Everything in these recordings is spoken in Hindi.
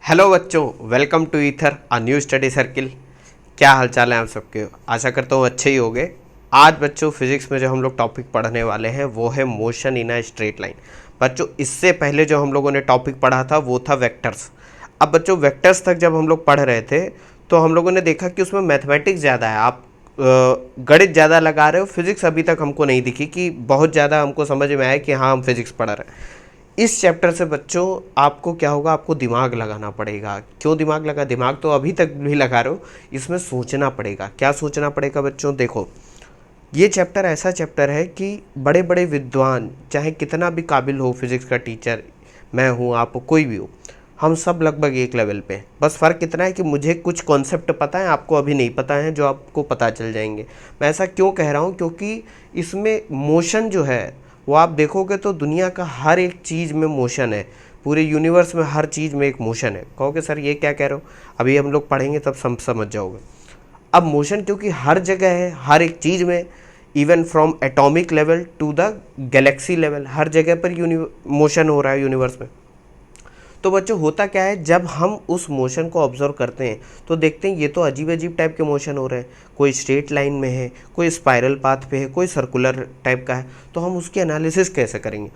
हेलो बच्चों, welcome to either a new study circle. क्या हालचाल है आप सबके? आशा करता हूँ अच्छे ही होंगे। आज बच्चों फिजिक्स में जो हम लोग टॉपिक पढ़ने वाले हैं वो है motion in a straight line. बच्चों इससे पहले जो हम लोगों ने टॉपिक पढ़ा था वो था वेक्टर्स। अब बच्चों वेक्टर्स तक जब हम लोग पढ़ रहे थे तो हम लोगों ने देखा कि उसमें मैथमेटिक्स ज़्यादा है, आप गणित ज़्यादा लगा रहे हो। फिजिक्स अभी तक हमको नहीं दिखी कि बहुत ज़्यादा हमको समझ में आया कि हाँ हम फिजिक्स पढ़ रहे हैं। इस चैप्टर से बच्चों आपको क्या होगा, आपको दिमाग लगाना पड़ेगा। क्यों दिमाग लगा? दिमाग तो अभी तक भी लगा रहे हो, इसमें सोचना पड़ेगा। क्या सोचना पड़ेगा बच्चों? देखो, ये चैप्टर ऐसा चैप्टर है कि बड़े बड़े विद्वान, चाहे कितना भी काबिल हो, फिजिक्स का टीचर मैं हूँ, आप हो, कोई भी हो, हम सब लगभग एक लेवल पे हैं। बस फ़र्क इतना है कि मुझे कुछ कॉन्सेप्ट पता है, आपको अभी नहीं पता है, जो आपको पता चल जाएंगे। मैं ऐसा क्यों कह रहा हूँ? क्योंकि इसमें मोशन जो है वो आप देखोगे तो दुनिया का हर एक चीज़ में मोशन है। पूरे यूनिवर्स में हर चीज़ में एक मोशन है। कहोगे सर ये क्या कह रहे हो? अभी हम लोग पढ़ेंगे तब समझ जाओगे। अब मोशन क्योंकि हर जगह है, हर एक चीज़ में, even from atomic level to the galaxy level, हर जगह पर मोशन हो रहा है यूनिवर्स में। तो बच्चों होता क्या है, जब हम उस मोशन को ऑब्जर्व करते हैं तो देखते हैं ये तो अजीब अजीब टाइप के मोशन हो रहे हैं। कोई स्ट्रेट लाइन में है, कोई स्पाइरल पाथ पे है, कोई सर्कुलर टाइप का है। तो हम उसकी एनालिसिस कैसे करेंगे?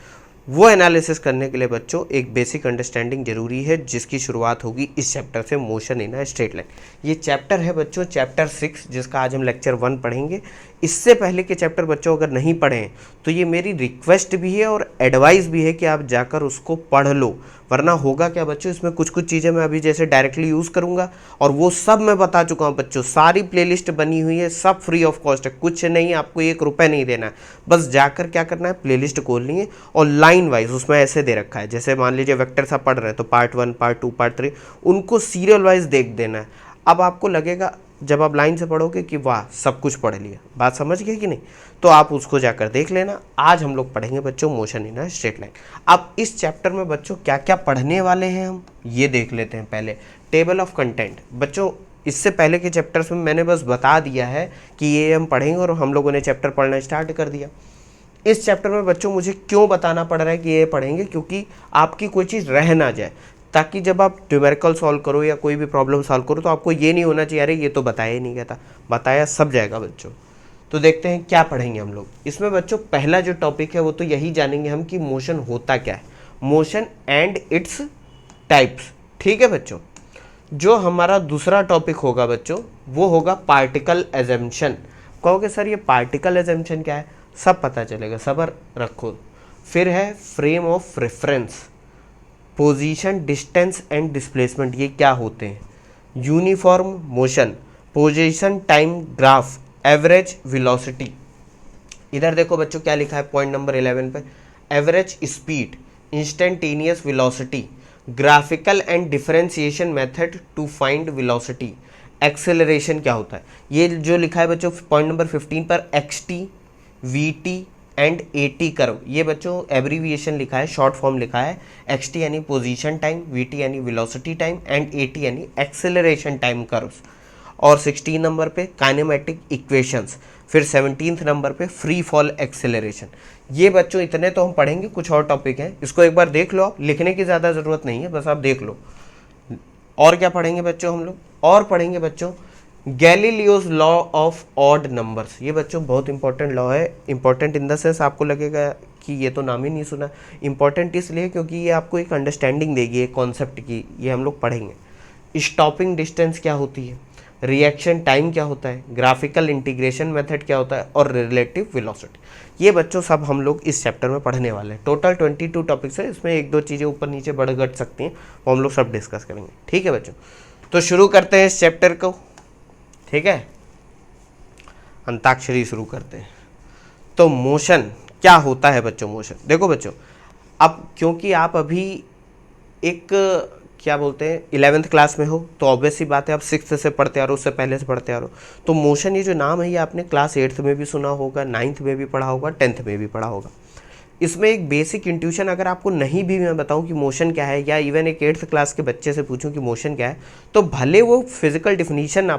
वो एनालिसिस करने के लिए बच्चों एक बेसिक अंडरस्टैंडिंग जरूरी है, जिसकी शुरुआत होगी इस चैप्टर से, motion in a straight line. ये चैप्टर है बच्चों चैप्टर 6, जिसका आज हम लेक्चर 1 पढ़ेंगे। इससे पहले के चैप्टर बच्चों अगर नहीं पढ़े हैं तो ये मेरी रिक्वेस्ट भी है और एडवाइस भी है कि आप जाकर उसको पढ़ लो। वरना होगा क्या बच्चों, इसमें कुछ कुछ चीज़ें मैं अभी जैसे डायरेक्टली यूज़ करूँगा और वो सब मैं बता चुका हूँ बच्चों। सारी प्लेलिस्ट बनी हुई है, सब फ्री ऑफ कॉस्ट है, कुछ नहीं, आपको 1 रुपये नहीं देना है। बस जाकर क्या करना है, प्लेलिस्ट खोलनी है और लाइन वाइज उसमें ऐसे दे रखा है, जैसे मान लीजिए वेक्टर्स आप पढ़ रहे हैं तो पार्ट 1, पार्ट 2, पार्ट 3, उनको सीरियल वाइज देख देना है। अब आपको लगेगा जब आप लाइन से पढ़ोगे कि वाह सब कुछ पढ़ लिया, बात समझ गए कि नहीं? तो आप उसको जाकर देख लेना। आज हम लोग पढ़ेंगे बच्चों motion in a straight line. अब इस चैप्टर में बच्चों क्या क्या पढ़ने वाले हैं हम ये देख लेते हैं। पहले टेबल ऑफ कंटेंट। बच्चों इससे पहले के चैप्टर्स में मैंने बस बता दिया है कि ये हम पढ़ेंगे और हम लोगों ने चैप्टर पढ़ना स्टार्ट कर दिया। इस चैप्टर में बच्चों मुझे क्यों बताना पड़ रहा है कि ये पढ़ेंगे? क्योंकि आपकी कोई चीज़ रह ना जाए, ताकि जब आप न्यूमेरिकल सॉल्व करो या कोई भी प्रॉब्लम सॉल्व करो तो आपको ये नहीं होना चाहिए अरे ये तो बताया ही नहीं गया था। बताया सब जाएगा बच्चों। तो देखते हैं क्या पढ़ेंगे हम लोग इसमें बच्चों। पहला जो टॉपिक है वो तो यही जानेंगे हम कि मोशन होता क्या है, मोशन एंड इट्स टाइप्स। ठीक है बच्चों। जो हमारा दूसरा टॉपिक होगा बच्चों वो होगा पार्टिकल एजम्पशन। कहोगे सर ये पार्टिकल एजम्पशन क्या है? सब पता चलेगा, सब्र रखो। फिर है frame of reference, position, distance and displacement, ये क्या होते हैं? Uniform motion, position time graph, average velocity. इधर देखो बच्चों क्या लिखा है पॉइंट नंबर 11 पे, average speed, instantaneous velocity, graphical and differentiation method to find velocity, acceleration क्या होता है। ये जो लिखा है बच्चों पॉइंट नंबर 15 पर, x T, we T and A T curve, ये बच्चों एब्रीविएशन लिखा है, शॉर्ट फॉर्म लिखा है। एक्स टी यानी पोजीशन टाइम, वी टी यानी velocity time and A T यानी एक्सेलरेशन टाइम कर्व्स। और 16 नंबर पे काइनेमेटिक इक्वेशंस। फिर 17 नंबर पे फ्री फॉल एक्सेलरेशन। ये बच्चों इतने तो हम पढ़ेंगे, कुछ और टॉपिक हैं, इसको एक बार देख लो आप, लिखने की ज़्यादा ज़रूरत नहीं है, बस आप देख लो। और क्या पढ़ेंगे बच्चों हम लोग? और पढ़ेंगे बच्चों Galileo's law of odd numbers. ये बच्चों बहुत इंपॉर्टेंट लॉ है। इंपॉर्टेंट इन द सेंस आपको लगेगा कि ये तो नाम ही नहीं सुना। इंपॉर्टेंट इसलिए क्योंकि ये आपको एक अंडरस्टैंडिंग देगी एक कॉन्सेप्ट की, ये हम लोग पढ़ेंगे। स्टॉपिंग डिस्टेंस क्या होती है, रिएक्शन टाइम क्या होता है, ग्राफिकल इंटीग्रेशन मेथड क्या होता है और रिलेटिव वेलोसिटी। ये बच्चों सब हम लोग इस चैप्टर में पढ़ने वाले हैं। टोटल 22 टॉपिक्स है, इसमें एक दो चीज़ें ऊपर नीचे बढ़ घट सकती हैं, वो हम लोग सब डिस्कस करेंगे। ठीक है बच्चों, तो शुरू करते हैं इस चैप्टर को। ठीक है, अंताक्षरी शुरू करते हैं। तो मोशन क्या होता है बच्चों? मोशन देखो बच्चों, अब क्योंकि आप अभी एक क्या बोलते हैं 11th क्लास में हो तो ऑब्वियस सी बात है आप 6th से पढ़ते आ रहे हो, उससे पहले से पढ़ते आ रहे हो। तो मोशन ये जो नाम है ये आपने क्लास 8th में भी सुना होगा, 9th में भी पढ़ा होगा, 10th में भी पढ़ा होगा। इसमें एक बेसिक इंट्यूशन अगर आपको नहीं भी मैं बताऊं कि मोशन क्या है, या इवन एक 8th क्लास के बच्चे से पूछूं कि मोशन क्या है, तो भले वो फिजिकल डिफिनीशन ना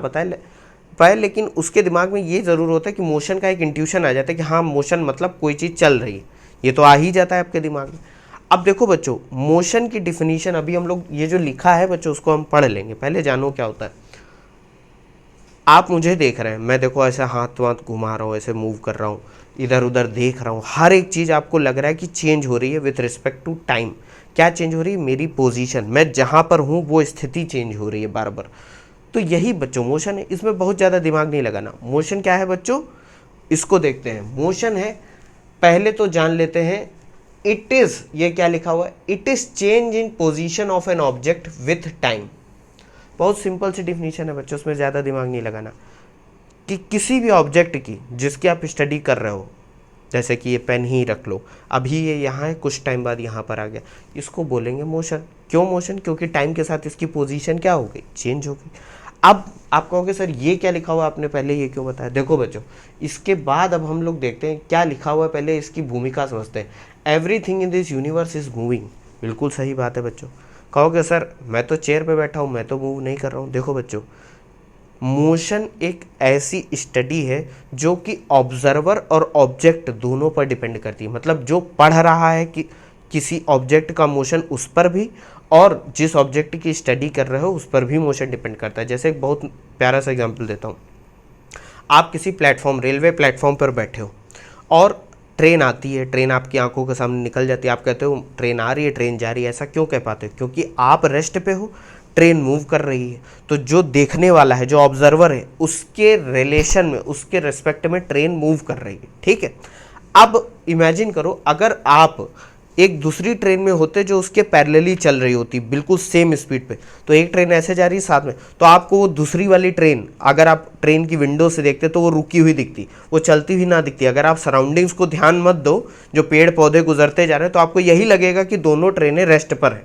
पाए, लेकिन उसके दिमाग में ये ज़रूर होता है कि मोशन का एक इंट्यूशन आ जाता है कि हाँ मोशन मतलब कोई चीज़ चल रही है, ये तो आ ही जाता है आपके दिमाग में। अब देखो बच्चों, मोशन की डिफिनीशन अभी हम लोग ये जो लिखा है बच्चों उसको हम पढ़ लेंगे, पहले जानो क्या होता है। आप मुझे देख रहे हैं, मैं देखो ऐसे हाथ वाथ घुमा रहा हूँ, ऐसे मूव कर रहा हूँ, इधर उधर देख रहा हूँ, हर एक चीज़ आपको लग रहा है कि चेंज हो रही है विथ रिस्पेक्ट टू टाइम। क्या चेंज हो रही है? मेरी पोजीशन, मैं जहाँ पर हूँ वो स्थिति चेंज हो रही है बार बार। तो यही बच्चों मोशन है, इसमें बहुत ज़्यादा दिमाग नहीं लगाना। मोशन क्या है बच्चों, इसको देखते हैं। मोशन है, पहले तो जान लेते हैं, इट इज़, ये क्या लिखा हुआ है, it is change in position of an object with time. बहुत सिंपल सी डिफिनीशन है बच्चों, उसमें ज़्यादा दिमाग नहीं लगाना। कि किसी भी ऑब्जेक्ट की जिसकी आप स्टडी कर रहे हो, जैसे कि ये पेन ही रख लो, अभी ये यहाँ है, कुछ टाइम बाद यहाँ पर आ गया, इसको बोलेंगे मोशन। क्यों मोशन? क्योंकि टाइम के साथ इसकी पोजीशन क्या हो गई, चेंज हो गई। अब आप कहोगे सर ये क्या लिखा हुआ आपने पहले ये क्यों बताया? देखो बच्चों, इसके बाद अब हम लोग देखते हैं क्या लिखा हुआ है, पहले इसकी भूमिका समझते हैं। Everything in this universe is moving, बिल्कुल सही बात है बच्चों। कहोगे सर मैं तो चेयर पे बैठा हूँ, मैं तो मूव नहीं कर रहा हूँ। देखो बच्चों, मोशन एक ऐसी स्टडी है जो कि ऑब्जर्वर और ऑब्जेक्ट दोनों पर डिपेंड करती है। मतलब जो पढ़ रहा है कि किसी ऑब्जेक्ट का मोशन, उस पर भी, और जिस ऑब्जेक्ट की स्टडी कर रहे हो उस पर भी मोशन डिपेंड करता है। जैसे एक बहुत प्यारा सा एग्जांपल देता हूँ। आप किसी प्लेटफॉर्म, रेलवे प्लेटफॉर्म पर बैठे हो और ट्रेन आती है, ट्रेन आपकी आंखों के सामने निकल जाती है, आप कहते हो ट्रेन आ रही है, ट्रेन जा रही है। ऐसा क्यों कह पाते हो? क्योंकि आप रेस्ट पे हो, ट्रेन मूव कर रही है। तो जो देखने वाला है, जो ऑब्जर्वर है, उसके रिलेशन में, उसके रिस्पेक्ट में ट्रेन मूव कर रही है। ठीक है, अब इमेजिन करो अगर आप एक दूसरी ट्रेन में होते जो उसके पैरेलली चल रही होती, बिल्कुल सेम स्पीड पे, तो एक ट्रेन ऐसे जा रही है साथ में, तो आपको वो दूसरी वाली ट्रेन, अगर आप ट्रेन की विंडो से देखते तो वो रुकी हुई दिखती, वो चलती हुई ना दिखती। अगर आप सराउंडिंग्स को ध्यान मत दो, जो पेड़ पौधे गुजरते जा रहे हैं, तो आपको यही लगेगा कि दोनों ट्रेनें रेस्ट पर है।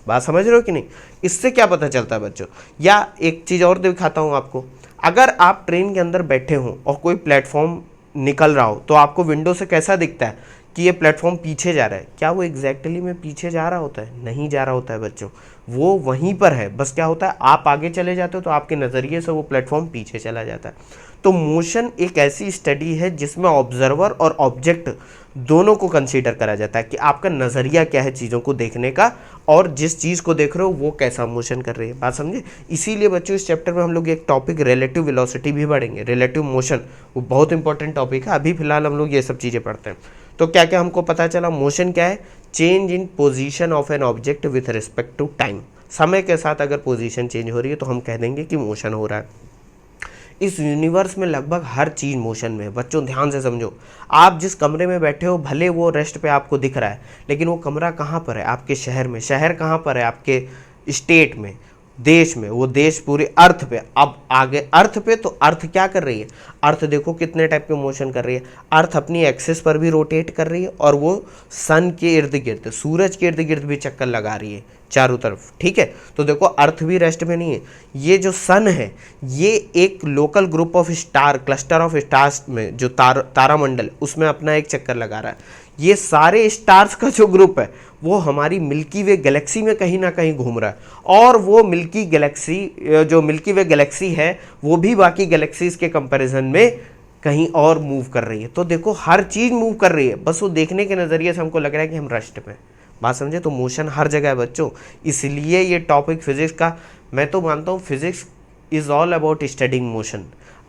बात समझ रहे हो कि नहीं? इससे क्या पता चलता है बच्चों? या एक चीज़ और दिखाता हूँ आपको। अगर आप ट्रेन के अंदर बैठे हो और कोई प्लेटफॉर्म निकल रहा हो, तो आपको विंडो से कैसा दिखता है कि ये प्लेटफॉर्म पीछे जा रहा है? क्या वो एग्जैक्टली में पीछे जा रहा होता है? नहीं जा रहा होता है बच्चों, वो वहीं पर है। बस क्या होता है, आप आगे चले जाते हो तो आपके नज़रिए से वो प्लेटफॉर्म पीछे चला जाता है। तो मोशन एक ऐसी स्टडी है जिसमें ऑब्जर्वर और ऑब्जेक्ट दोनों को कंसीडर करा जाता है कि आपका नज़रिया क्या है चीज़ों को देखने का, और जिस चीज़ को देख रहे हो वो कैसा मोशन कर रही है। बात समझे? इसीलिए बच्चों इस चैप्टर में हम लोग एक टॉपिक रिलेटिव वेलोसिटी भी पढ़ेंगे, रिलेटिव मोशन, वो बहुत इंपॉर्टेंट टॉपिक है। अभी फिलहाल हम लोग ये सब चीज़ें पढ़ते हैं। तो क्या क्या हमको पता चला? मोशन क्या है? Change in position of an object with respect to time. समय के साथ अगर पोजीशन चेंज हो रही है तो हम कह देंगे कि मोशन हो रहा है। इस यूनिवर्स में लगभग हर चीज़ मोशन में है बच्चों, ध्यान से समझो। आप जिस कमरे में बैठे हो, भले वो रेस्ट पे आपको दिख रहा है, लेकिन वो कमरा कहाँ पर है? आपके शहर में। शहर कहाँ पर है? आपके स्टेट में, देश में। वो देश पूरे अर्थ पे। अब आगे अर्थ पे, तो अर्थ क्या कर रही है? अर्थ देखो कितने टाइप के मोशन कर रही है। अर्थ अपनी एक्सिस पर भी रोटेट कर रही है, और वो सन के इर्द गिर्द, सूरज के इर्द गिर्द भी चक्कर लगा रही है चारों तरफ। ठीक है, तो देखो अर्थ भी रेस्ट में नहीं है। ये जो सन है, ये एक local group of star, cluster of stars में, जो तारामंडल, उसमें अपना एक चक्कर लगा रहा है। ये सारे स्टार्स का जो ग्रुप है वो हमारी मिल्की वे गैलेक्सी में कहीं ना कहीं घूम रहा है, और वो मिल्की गैलेक्सी, जो मिल्की वे गैलेक्सी है, वो भी बाकी गैलेक्सीज के कंपैरिजन में कहीं और मूव कर रही है। तो देखो हर चीज़ मूव कर रही है, बस वो देखने के नज़रिए से हमको लग रहा है कि हम रेस्ट में। बात समझे? तो मोशन हर जगह है बच्चों। इसलिए ये टॉपिक फिजिक्स का, मैं तो मानता हूँ physics is all about studying motion.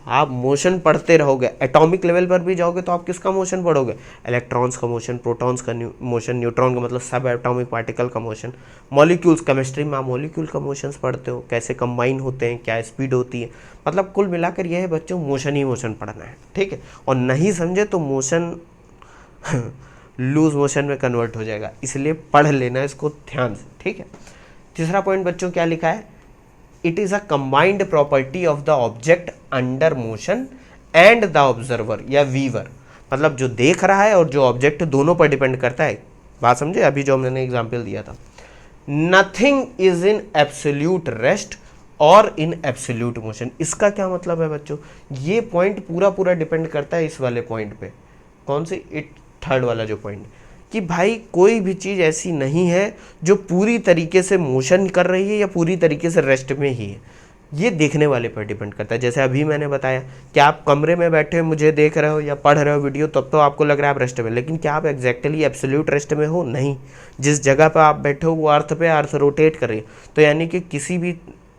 आप मोशन पढ़ते रहोगे, एटॉमिक लेवल पर भी जाओगे तो आप किसका मोशन पढ़ोगे? इलेक्ट्रॉन्स का मोशन, प्रोटॉन्स का मोशन, न्यूट्रॉन का मतलब सब एटॉमिक पार्टिकल का मोशन, मॉलिक्यूल्स, केमिस्ट्री में आप मॉलिक्यूल का मोशंस पढ़ते हो, कैसे कंबाइन होते हैं, क्या स्पीड होती है। मतलब कुल मिलाकर यह है बच्चों, मोशन ही मोशन पढ़ना है। ठीक है, और नहीं समझे तो मोशन लूज मोशन में कन्वर्ट हो जाएगा, इसलिए पढ़ लेना इसको ध्यान से। ठीक है, तीसरा पॉइंट बच्चों क्या लिखा है? It is a combined property of the object under motion and the observer या वीवर। मतलब जो देख रहा है और जो ऑब्जेक्ट, दोनों पर डिपेंड करता है। बात समझे? अभी जो मैंने एग्जाम्पल दिया था, nothing is in absolute rest और इन एब्सोल्यूट मोशन। इसका क्या मतलब है बच्चों? ये पॉइंट पूरा पूरा डिपेंड करता है इस वाले पॉइंट पे। कौन से? इट थर्ड वाला जो पॉइंट, कि भाई कोई भी चीज़ ऐसी नहीं है जो पूरी तरीके से मोशन कर रही है या पूरी तरीके से रेस्ट में ही है। ये देखने वाले पर डिपेंड करता है। जैसे अभी मैंने बताया कि आप कमरे में बैठे मुझे देख रहे हो या पढ़ रहे हो वीडियो, तब तो आपको लग रहा है आप रेस्ट में, लेकिन क्या आप एग्जैक्टली एब्सोल्यूट रेस्ट में हो? नहीं। जिस जगह पर आप बैठे हो वो अर्थ पे अर्थ रोटेट कर रही है, तो यानी कि किसी भी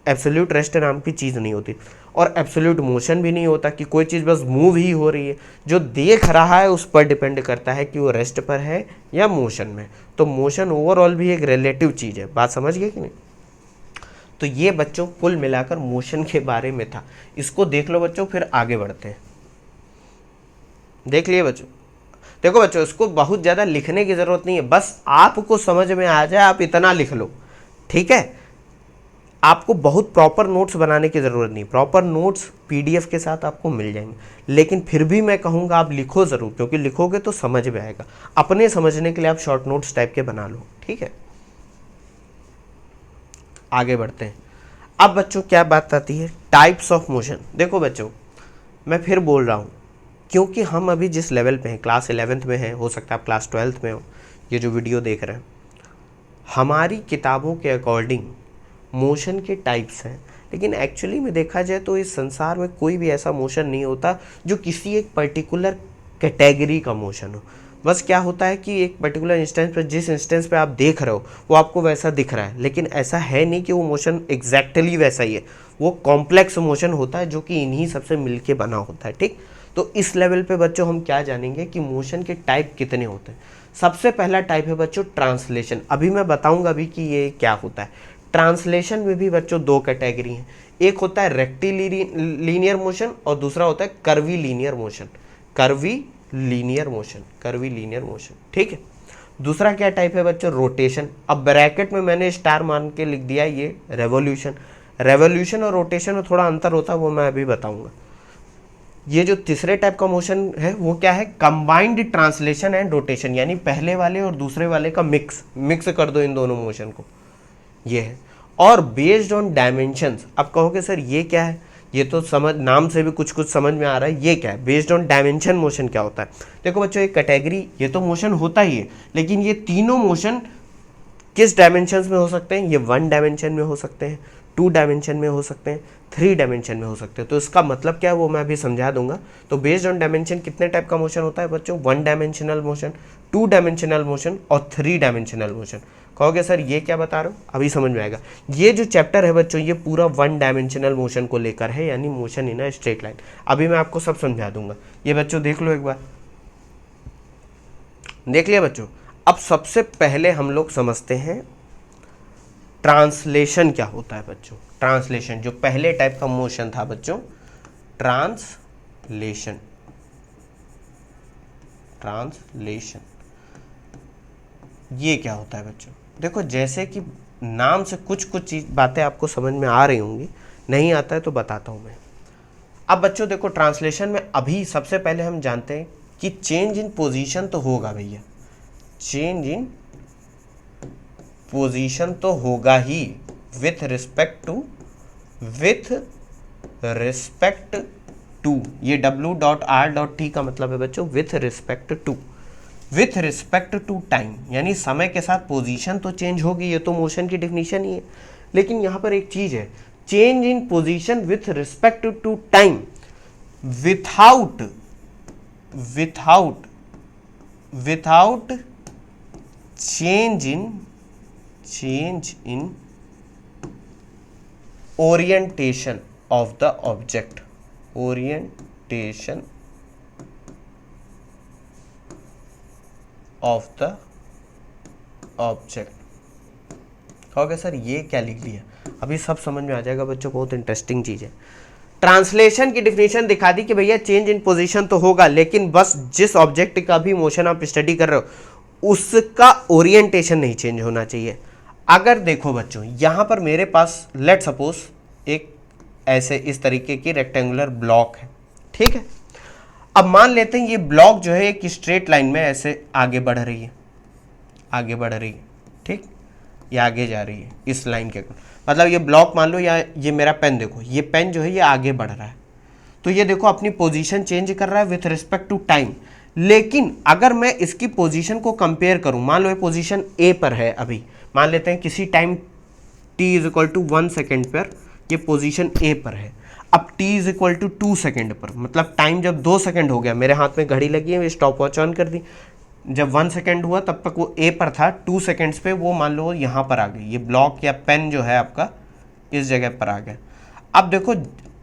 एब्सोल्यूट रेस्ट नाम की चीज़ नहीं होती, और एब्सोल्यूट मोशन भी नहीं होता कि कोई चीज़ बस मूव ही हो रही है। जो देख रहा है उस पर डिपेंड करता है कि वो रेस्ट पर है या मोशन में। तो मोशन ओवरऑल भी एक रिलेटिव चीज़ है। बात समझ गए कि नहीं? तो ये बच्चों कुल मिलाकर मोशन के बारे में था। इसको देख लो बच्चों, फिर आगे बढ़ते हैं। देख लिए बच्चों? देखो बच्चों, इसको बहुत ज़्यादा लिखने की ज़रूरत नहीं है, बस आपको समझ में आ जाए आप इतना लिख लो, ठीक है? आपको बहुत प्रॉपर नोट्स बनाने की ज़रूरत नहीं। प्रॉपर नोट्स पीडीएफ के साथ आपको मिल जाएंगे, लेकिन फिर भी मैं कहूँगा आप लिखो ज़रूर, क्योंकि लिखोगे तो समझ में आएगा। अपने समझने के लिए आप शॉर्ट नोट्स टाइप के बना लो, ठीक है? आगे बढ़ते हैं। अब बच्चों क्या बात आती है? Types of motion. देखो बच्चों, मैं फिर बोल रहा हूँ, क्योंकि हम अभी जिस लेवल पे हैं, क्लास 11th में हैं, हो सकता है आप क्लास 12th में हो, ये जो वीडियो देख रहे हैं, हमारी किताबों के अकॉर्डिंग मोशन के टाइप्स हैं, लेकिन एक्चुअली में देखा जाए तो इस संसार में कोई भी ऐसा मोशन नहीं होता जो किसी एक पर्टिकुलर कैटेगरी का मोशन हो। बस क्या होता है कि एक पर्टिकुलर इंस्टेंस पर, जिस इंस्टेंस पे आप देख रहे हो वो आपको वैसा दिख रहा है, लेकिन ऐसा है नहीं कि वो मोशन एग्जैक्टली वैसा ही है। वो कॉम्प्लेक्स मोशन होता है जो कि इन्हीं सबसे मिलके बना होता है, ठीक? तो इस लेवल पे बच्चों हम क्या जानेंगे कि मोशन के टाइप कितने होते हैं। सबसे पहला टाइप है बच्चों ट्रांसलेशन। अभी मैं बताऊंगा अभी कि ये क्या होता है। ट्रांसलेशन में भी बच्चों दो कैटेगरी हैं, एक होता है रेक्टिलीनियर मोशन और दूसरा होता है curvy linear motion. Curvy linear motion, ठीक है? दूसरा क्या टाइप है बच्चों? रोटेशन। अब ब्रैकेट में मैंने स्टार मान के लिख दिया ये रेवोल्यूशन। रेवोल्यूशन और रोटेशन में थोड़ा अंतर होता है, वो मैं अभी बताऊंगा। ये जो तीसरे टाइप का मोशन है वो क्या है? कंबाइंड ट्रांसलेशन एंड रोटेशन, यानी पहले वाले और दूसरे वाले का मिक्स कर दो इन दोनों मोशन को, ये है। और बेस्ड ऑन डायमेंशंस। अब कहोगे सर ये क्या है? ये तो समझ, नाम से भी कुछ कुछ समझ में आ रहा है, ये क्या है? बेस्ड ऑन डायमेंशन मोशन क्या होता है? देखो बच्चों, एक कैटेगरी, ये तो मोशन होता ही है, लेकिन ये तीनों मोशन किस डायमेंशंस में हो सकते हैं? ये 1 डायमेंशन में हो सकते हैं, 2 डायमेंशन में हो सकते हैं, 3 डायमेंशन में हो सकते हैं। तो इसका मतलब क्या है वो मैं अभी समझा दूंगा। तो बेस्ड ऑन डायमेंशन कितने टाइप का मोशन होता है बच्चों? 1 डायमेंशनल मोशन, 2 डायमेंशनल मोशन और 3 डायमेंशनल मोशन। कहोगे सर ये क्या बता रहे हो? अभी समझ में आएगा। ये जो चैप्टर है बच्चों, ये पूरा 1 डायमेंशनल मोशन को लेकर है, यानी motion in a straight line. अभी मैं आपको सब समझा दूंगा। ये बच्चों देख लो एक बार, देख लिया बच्चों? अब सबसे पहले हम लोग समझते हैं ट्रांसलेशन क्या होता है बच्चों। ट्रांसलेशन, जो पहले टाइप का मोशन था बच्चों, ट्रांसलेशन ये क्या होता है बच्चों? देखो, जैसे कि नाम से कुछ कुछ चीज बातें आपको समझ में आ रही होंगी, नहीं आता है तो बताता हूं मैं। अब बच्चों देखो, ट्रांसलेशन में अभी सबसे पहले हम जानते हैं कि चेंज इन पोजीशन तो होगा भैया, चेंज इन पोजीशन तो होगा ही विथ रिस्पेक्ट टू। ये W.R.T का मतलब है बच्चों विथ रिस्पेक्ट टू टाइम, यानी समय के साथ पोजीशन तो चेंज होगी, ये तो मोशन की डेफिनेशन ही है। लेकिन यहां पर एक चीज है, change in position with respect to time without change in orientation of the object. Orientation of the object. कहोगे सर ये क्या लिख लिया? अभी सब समझ में आ जाएगा बच्चों, बहुत इंटरेस्टिंग चीज है। ट्रांसलेशन की डिफिनेशन दिखा दी कि भैया चेंज इन पोजीशन तो होगा, लेकिन बस जिस ऑब्जेक्ट का भी मोशन आप स्टडी कर रहे हो उसका ओरिएंटेशन नहीं चेंज होना चाहिए। अगर देखो बच्चों, यहां पर मेरे पास लेट सपोज एक ऐसे इस तरीके की रेक्टेंगुलर ब्लॉक है, ठीक है? अब मान लेते हैं ये ब्लॉक जो है एक स्ट्रेट लाइन में ऐसे आगे बढ़ रही है, ठीक? ये आगे जा रही है इस लाइन के, मतलब ये ब्लॉक मान लो, या ये मेरा पेन देखो, ये पेन जो है ये आगे बढ़ रहा है, तो ये देखो अपनी पोजीशन चेंज कर रहा है विथ रिस्पेक्ट टू टाइम। लेकिन अगर मैं इसकी पोजीशन को कंपेयर करूं, मान लो ये पोजीशन ए पर है, अभी मान लेते हैं किसी टाइम t = 1 सेकेंड पर ये पोजीशन ए पर है। अब t is equal to 2 second पर, मतलब टाइम जब 2 सेकेंड हो गया, मेरे हाथ में घड़ी लगी है, स्टॉप वॉच ऑन कर दी, जब 1 सेकेंड हुआ तब तक वो ए पर था, 2 सेकेंड्स पे वो मान लो यहाँ पर आ गई, ये ब्लॉक या पेन जो है आपका इस जगह पर आ गया। अब देखो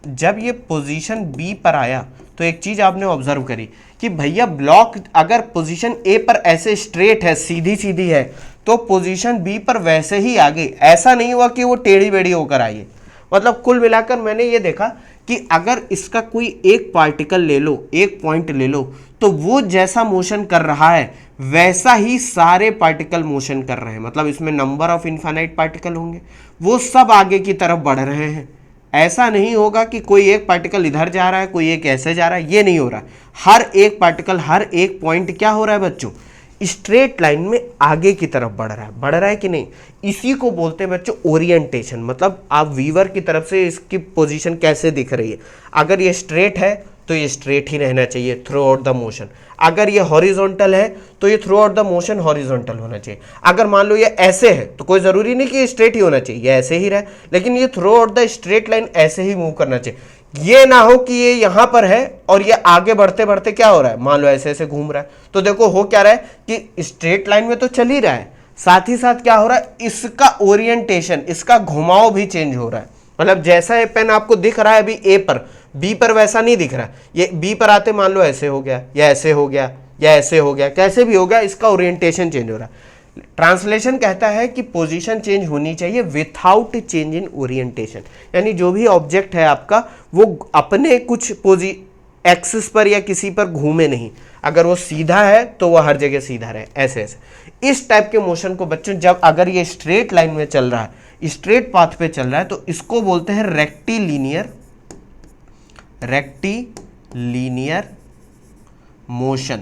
जब ये पोजीशन बी पर आया तो एक चीज़ आपने ऑब्जर्व करी कि भैया ब्लॉक अगर पोजीशन ए पर ऐसे स्ट्रेट है, सीधी सीधी है, तो पोजीशन बी पर वैसे ही आ गई, ऐसा नहीं हुआ कि वो टेढ़ी बेढ़ी होकर आई है। मतलब कुल मिलाकर मैंने ये देखा कि अगर इसका कोई एक पार्टिकल ले लो, एक पॉइंट ले लो, तो वो जैसा मोशन कर रहा है वैसा ही सारे पार्टिकल मोशन कर रहे हैं। मतलब इसमें नंबर ऑफ इनफाइनाइट पार्टिकल होंगे, वो सब आगे की तरफ बढ़ रहे हैं। ऐसा नहीं होगा कि कोई एक पार्टिकल इधर जा रहा है, कोई एक ऐसे जा रहा है, ये नहीं हो रहा। हर एक पार्टिकल, हर एक पॉइंट क्या हो रहा है बच्चों, स्ट्रेट लाइन में आगे की तरफ बढ़ रहा है कि नहीं। इसी को बोलते हैं बच्चों ओरिएंटेशन। मतलब आप व्यूअर की तरफ से इसकी पोजीशन कैसे दिख रही है। अगर ये स्ट्रेट है तो ये स्ट्रेट ही रहना चाहिए थ्रू आउट द मोशन। अगर ये हॉरिजॉन्टल है तो ये through out the motion horizontal होना चाहिए। अगर मान लो ये ऐसे है तो कोई ज़रूरी नहीं कि ये स्ट्रेट ही होना चाहिए, ये ऐसे ही रहे, लेकिन ये through out the straight line ऐसे ही मूव करना चाहिए। ये ना हो कि ये यहां पर है और ये आगे बढ़ते बढ़ते क्या हो रहा है, मान लो ऐसे ऐसे घूम रहा है, तो देखो हो क्या रहा है कि स्ट्रेट लाइन में तो चल ही रहा है, साथ ही साथ क्या हो रहा है, इसका ओरिएंटेशन, इसका घुमाव भी चेंज हो रहा है। मतलब जैसा ये पेन आपको दिख रहा है अभी ए पर, बी पर वैसा नहीं दिख रहा। ये बी पर आते मान लो ऐसे हो गया, या ऐसे हो गया, या ऐसे हो गया, कैसे भी हो गया, इसका ओरिएंटेशन चेंज हो रहा है। ट्रांसलेशन कहता है कि पोजीशन चेंज होनी चाहिए विथआउट चेंज इन ओरिएंटेशन। यानी जो भी ऑब्जेक्ट है आपका वो अपने कुछ एक्सिस पर या किसी पर घूमे नहीं। अगर वो सीधा है तो वो हर जगह सीधा रहे, ऐसे ऐसे। इस टाइप के मोशन को बच्चों जब अगर ये स्ट्रेट लाइन में चल रहा है, स्ट्रेट पाथ पे चल रहा है, तो इसको बोलते हैं रेक्टिलीनियर मोशन।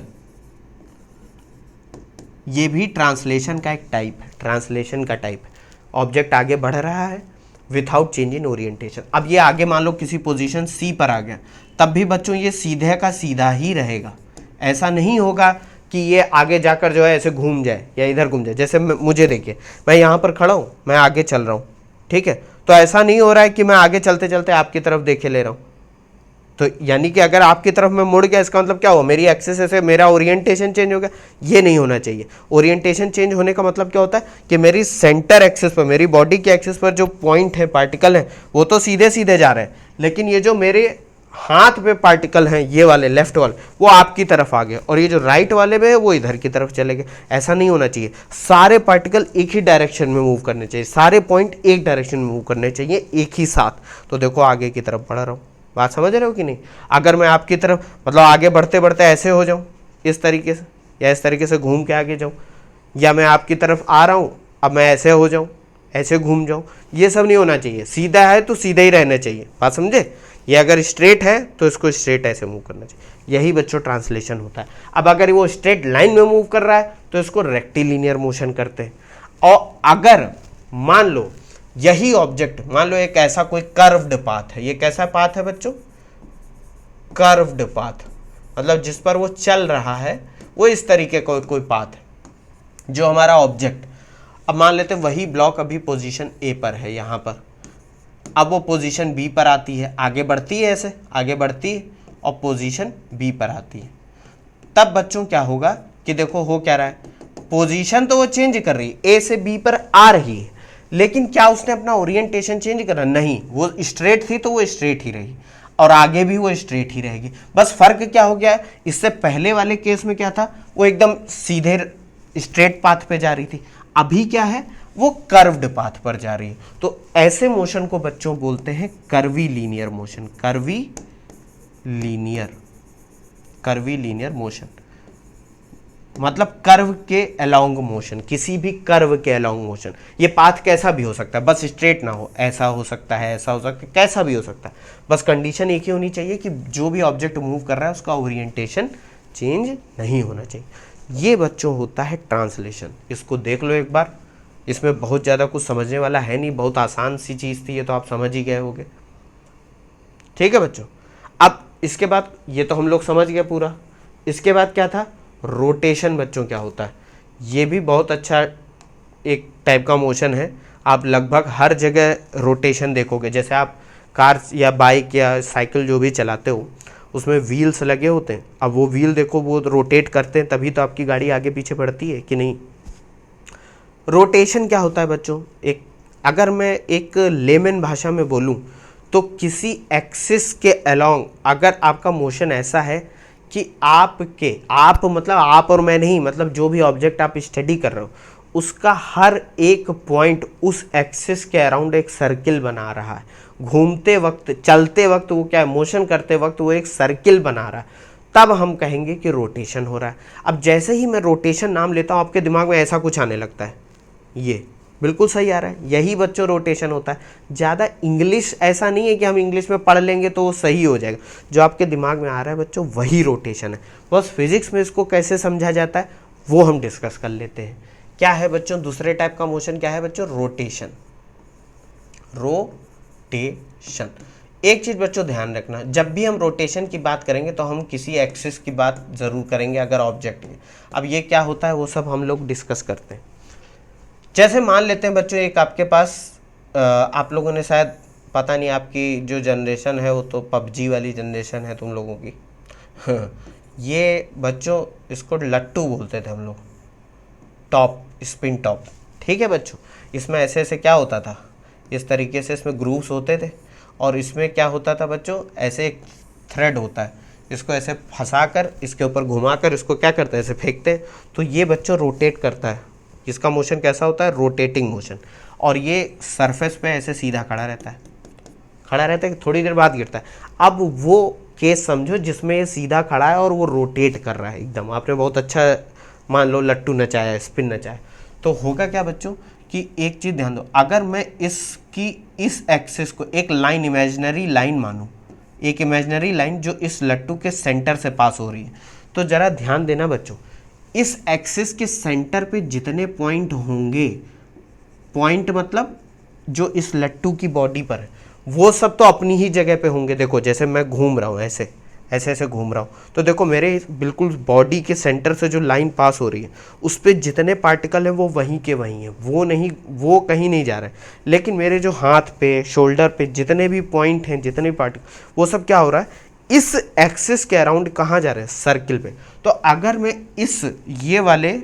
ये भी ट्रांसलेशन का एक टाइप है, ट्रांसलेशन का टाइप है। ऑब्जेक्ट आगे बढ़ रहा है विथआउट चेंज इन ओरिएंटेशन। अब ये आगे मान लो किसी पोजीशन सी पर आ गया, तब भी बच्चों ये सीधे का सीधा ही रहेगा। ऐसा नहीं होगा कि ये आगे जाकर जो है ऐसे घूम जाए या इधर घूम जाए। जैसे मुझे देखिए, मैं यहाँ पर खड़ा हूँ, मैं आगे चल रहा हूँ, ठीक है, तो ऐसा नहीं हो रहा है कि मैं आगे चलते चलते आपकी तरफ देखे ले रहा हूँ। तो यानी कि अगर आपकी तरफ मैं मुड़ गया, इसका मतलब क्या हुआ, मेरी एक्सिस से मेरा ओरिएंटेशन चेंज हो गया। ये नहीं होना चाहिए। ओरिएंटेशन चेंज होने का मतलब क्या होता है कि मेरी सेंटर एक्सिस पर, मेरी बॉडी की एक्सिस पर जो पॉइंट है, पार्टिकल है, वो तो सीधे सीधे जा रहे हैं, लेकिन ये जो मेरे हाथ पे पार्टिकल हैं, ये वाले लेफ्ट वाले, वो आपकी तरफ आ गए, और ये जो राइट वाले में है वो इधर की तरफ चले गए। ऐसा नहीं होना चाहिए। सारे पार्टिकल एक ही डायरेक्शन में मूव करने चाहिए, सारे पॉइंट एक डायरेक्शन में मूव करने चाहिए एक ही साथ। तो देखो आगे की तरफ बढ़ रहा हूँ, बात समझ रहे हो कि नहीं। अगर मैं आपकी तरफ मतलब आगे बढ़ते बढ़ते ऐसे हो जाऊं इस तरीके से, या इस तरीके से घूम के आगे जाऊं, या मैं आपकी तरफ आ रहा हूं अब मैं ऐसे हो जाऊं, ऐसे घूम जाऊं, ये सब नहीं होना चाहिए। सीधा है तो सीधा ही रहना चाहिए, बात समझे। ये अगर स्ट्रेट है तो इसको स्ट्रेट ऐसे मूव करना चाहिए। यही बच्चों ट्रांसलेशन होता है। अब अगर वो स्ट्रेट लाइन में मूव कर रहा है तो इसको रेक्टिलिनियर मोशन करते हैं। और अगर मान लो यही ऑब्जेक्ट, मान लो एक ऐसा कोई कर्व्ड पाथ है, ये कैसा पाथ है बच्चों, कर्व्ड पाथ, मतलब जिस पर वो चल रहा है वो इस तरीके का कोई पाथ है जो हमारा ऑब्जेक्ट। अब मान लेते हैं वही ब्लॉक अभी पोजीशन ए पर है यहाँ पर, अब वो पोजीशन बी पर आती है, आगे बढ़ती है, ऐसे आगे बढ़ती है और पोजीशन बी पर आती है। तब बच्चों क्या होगा कि देखो हो क्या रहा है, पोजीशन तो वो चेंज कर रही है, ए से बी पर आ रही है, लेकिन क्या उसने अपना ओरिएंटेशन चेंज करा, नहीं। वो स्ट्रेट थी तो वो स्ट्रेट ही रही, और आगे भी वो स्ट्रेट ही रहेगी। बस फर्क क्या हो गया है, इससे पहले वाले केस में क्या था, वो एकदम सीधे स्ट्रेट पाथ पे जा रही थी, अभी क्या है, वो कर्व्ड पाथ पर जा रही है। तो ऐसे मोशन को बच्चों बोलते हैं कर्वीलीनियर मोशन। कर्वीलीनियर मोशन मतलब कर्व के अलोंग मोशन, किसी भी कर्व के अलोंग मोशन। ये पाथ कैसा भी हो सकता है, बस स्ट्रेट ना हो, ऐसा हो सकता है, ऐसा हो सकता है, कैसा भी हो सकता है। बस कंडीशन एक ही होनी चाहिए कि जो भी ऑब्जेक्ट मूव कर रहा है उसका ओरिएंटेशन चेंज नहीं होना चाहिए। ये बच्चों होता है ट्रांसलेशन। इसको देख लो एक बार, इसमें बहुत ज़्यादा कुछ समझने वाला है नहीं, बहुत आसान सी चीज़ थी, ये तो आप समझ ही गए होंगे। ठीक है बच्चों। अब इसके बाद ये तो हम लोग समझ गए पूरा। इसके बाद क्या था, रोटेशन। बच्चों क्या होता है, ये भी बहुत अच्छा एक टाइप का मोशन है। आप लगभग हर जगह रोटेशन देखोगे। जैसे आप कार या बाइक या साइकिल जो भी चलाते हो उसमें व्हील्स लगे होते हैं। अब वो व्हील देखो वो रोटेट करते हैं, तभी तो आपकी गाड़ी आगे पीछे बढ़ती है कि नहीं। रोटेशन क्या होता है बच्चों, एक अगर मैं एक लेमन भाषा में बोलूं तो किसी एक्सिस के अलोंग अगर आपका मोशन ऐसा है कि आप मतलब आप और मैं नहीं, मतलब जो भी ऑब्जेक्ट आप स्टडी कर रहे हो उसका हर एक पॉइंट उस एक्सिस के अराउंड एक सर्किल बना रहा है। घूमते वक्त, चलते वक्त वो क्या है, मोशन करते वक्त वो एक सर्किल बना रहा है, तब हम कहेंगे कि रोटेशन हो रहा है। अब जैसे ही मैं रोटेशन नाम लेता हूँ आपके दिमाग में ऐसा कुछ आने लगता है, ये बिल्कुल सही आ रहा है, यही बच्चों रोटेशन होता है। ज़्यादा इंग्लिश ऐसा नहीं है कि हम इंग्लिश में पढ़ लेंगे तो वो सही हो जाएगा, जो आपके दिमाग में आ रहा है बच्चों वही रोटेशन है। बस फिजिक्स में इसको कैसे समझा जाता है वो हम डिस्कस कर लेते हैं। क्या है बच्चों दूसरे टाइप का मोशन, क्या है बच्चों, रोटेशन। रोटेशन, एक चीज़ बच्चों ध्यान रखना, जब भी हम रोटेशन की बात करेंगे तो हम किसी एक्सिस की बात ज़रूर करेंगे अगर ऑब्जेक्ट में। अब ये क्या होता है वो सब हम लोग डिस्कस करते हैं। जैसे मान लेते हैं बच्चों एक आपके पास आप लोगों ने शायद, पता नहीं आपकी जो जनरेशन है वो तो पबजी वाली जनरेशन है तुम लोगों की ये बच्चों इसको लट्टू बोलते थे हम लोग, टॉप, स्पिन टॉप। ठीक है बच्चों, इसमें ऐसे ऐसे क्या होता था, इस तरीके से इसमें ग्रूव्स होते थे और इसमें क्या होता था बच्चों, ऐसे एक थ्रेड होता है, इसको ऐसे फंसा कर इसके ऊपर घुमा कर इसको क्या करते हैं, ऐसे फेंकते हैं तो ये बच्चों रोटेट करता है। इसका मोशन कैसा होता है, रोटेटिंग मोशन। और ये सरफेस पे ऐसे सीधा खड़ा रहता है, थोड़ी देर बाद गिरता है। अब वो केस समझो जिसमें ये सीधा खड़ा है और वो रोटेट कर रहा है एकदम। आपने बहुत अच्छा मान लो लट्टू नचाया, स्पिन नचाया, तो होगा क्या बच्चों कि एक चीज़ ध्यान दो, अगर मैं इसकी इस एक्सिस को एक लाइन, इमेजिनरी लाइन मानूं, एक इमेजिनरी लाइन जो इस लट्टू के सेंटर से पास हो रही है, तो ज़रा ध्यान देना बच्चों, इस एक्सिस के सेंटर पे जितने पॉइंट होंगे, पॉइंट मतलब जो इस लट्टू की बॉडी पर है, वो सब तो अपनी ही जगह पे होंगे। देखो जैसे मैं घूम रहा हूँ, ऐसे ऐसे ऐसे घूम रहा हूँ, तो देखो मेरे बिल्कुल बॉडी के सेंटर से जो लाइन पास हो रही है उस पर जितने पार्टिकल हैं वो वहीं के वहीं हैं, वो कहीं नहीं जा रहे हैं। लेकिन मेरे जो हाथ पे, शोल्डर पे जितने भी पॉइंट हैं, जितने भी पार्टिकल, वो सब क्या हो रहा है, इस एक्सिस के अराउंड कहाँ जा रहे हैं, सर्किल पे। तो अगर मैं इस ये वाले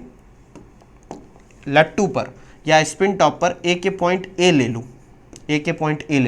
लट्टू पर या स्पिन टॉप पर एक पॉइंट ए ले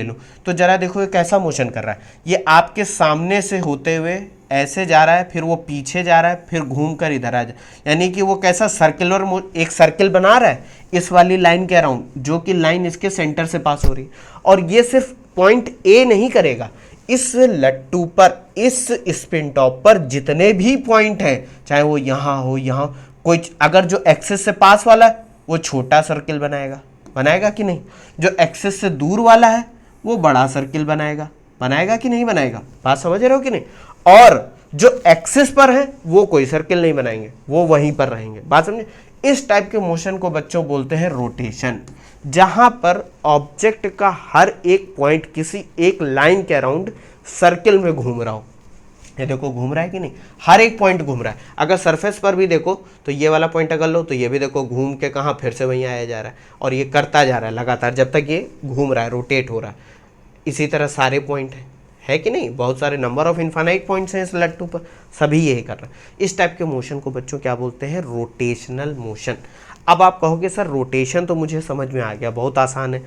लूँ, तो जरा देखो ये कैसा मोशन कर रहा है। ये आपके सामने से होते हुए ऐसे जा रहा है, फिर वो पीछे जा रहा है, फिर घूम कर इधर आ जाए, यानी कि वो कैसा सर्कुलर, एक सर्किल बना रहा है इस वाली लाइन के अराउंड, जो कि लाइन इसके सेंटर से पास हो रही है। और ये सिर्फ पॉइंट ए नहीं करेगा, इस लट्टू पर, इस स्पिन टॉप पर जितने भी पॉइंट हैं, चाहे वो यहाँ हो, यहाँ कोई, अगर जो एक्सिस से पास वाला है वो छोटा सर्किल बनाएगा कि नहीं, जो एक्सिस से दूर वाला है वो बड़ा सर्किल बनाएगा कि नहीं बनाएगा, बात समझ रहे हो कि नहीं। और जो एक्सिस पर है वो कोई सर्किल नहीं बनाएंगे, वो वहीं पर रहेंगे, बात समझे। इस टाइप के मोशन को बच्चों बोलते हैं रोटेशन, जहां पर ऑब्जेक्ट का हर एक पॉइंट किसी एक लाइन के अराउंड सर्किल में घूम रहा हो। ये देखो घूम रहा है कि नहीं, हर एक पॉइंट घूम रहा है। अगर सरफेस पर भी देखो तो ये वाला पॉइंट अगर लो तो ये भी देखो घूम के कहाँ फिर से वहीं आया जा रहा है, और ये करता जा रहा है लगातार जब तक ये घूम रहा है, रोटेट हो रहा है। इसी तरह सारे पॉइंट है कि नहीं, बहुत सारे नंबर ऑफ इनफाइनाइट पॉइंट्स हैं इस लट्टू पर, सभी यही कर रहे हैं। इस टाइप के मोशन को बच्चों क्या बोलते हैं, रोटेशनल मोशन। अब आप कहोगे सर रोटेशन तो मुझे समझ में आ गया, बहुत आसान है,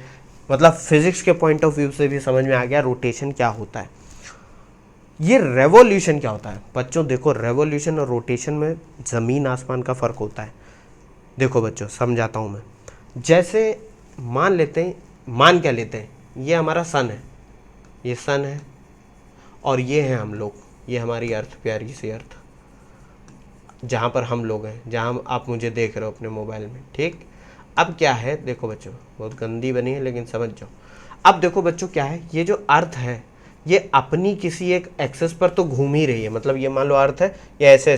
मतलब फिजिक्स के पॉइंट ऑफ व्यू से भी समझ में आ गया रोटेशन क्या होता है। ये रेवोल्यूशन क्या होता है बच्चों, देखो रेवोल्यूशन और रोटेशन में ज़मीन आसमान का फ़र्क होता है। देखो बच्चों समझाता हूँ मैं, जैसे मान क्या लेते हैं, ये हमारा सन है, ये सन है और ये हैं हम लोग, ये हमारी अर्थ, प्यारी सी अर्थ, जहाँ पर हम लोग हैं, जहाँ आप मुझे देख रहे हो अपने मोबाइल में, ठीक। अब क्या है, देखो बच्चों बहुत गंदी बनी है लेकिन समझ जाओ। अब देखो बच्चों क्या है, ये जो अर्थ है ये अपनी किसी एक एक्सेस पर तो घूम ही रही है, मतलब ये मान लो अर्थ है, ये ऐसे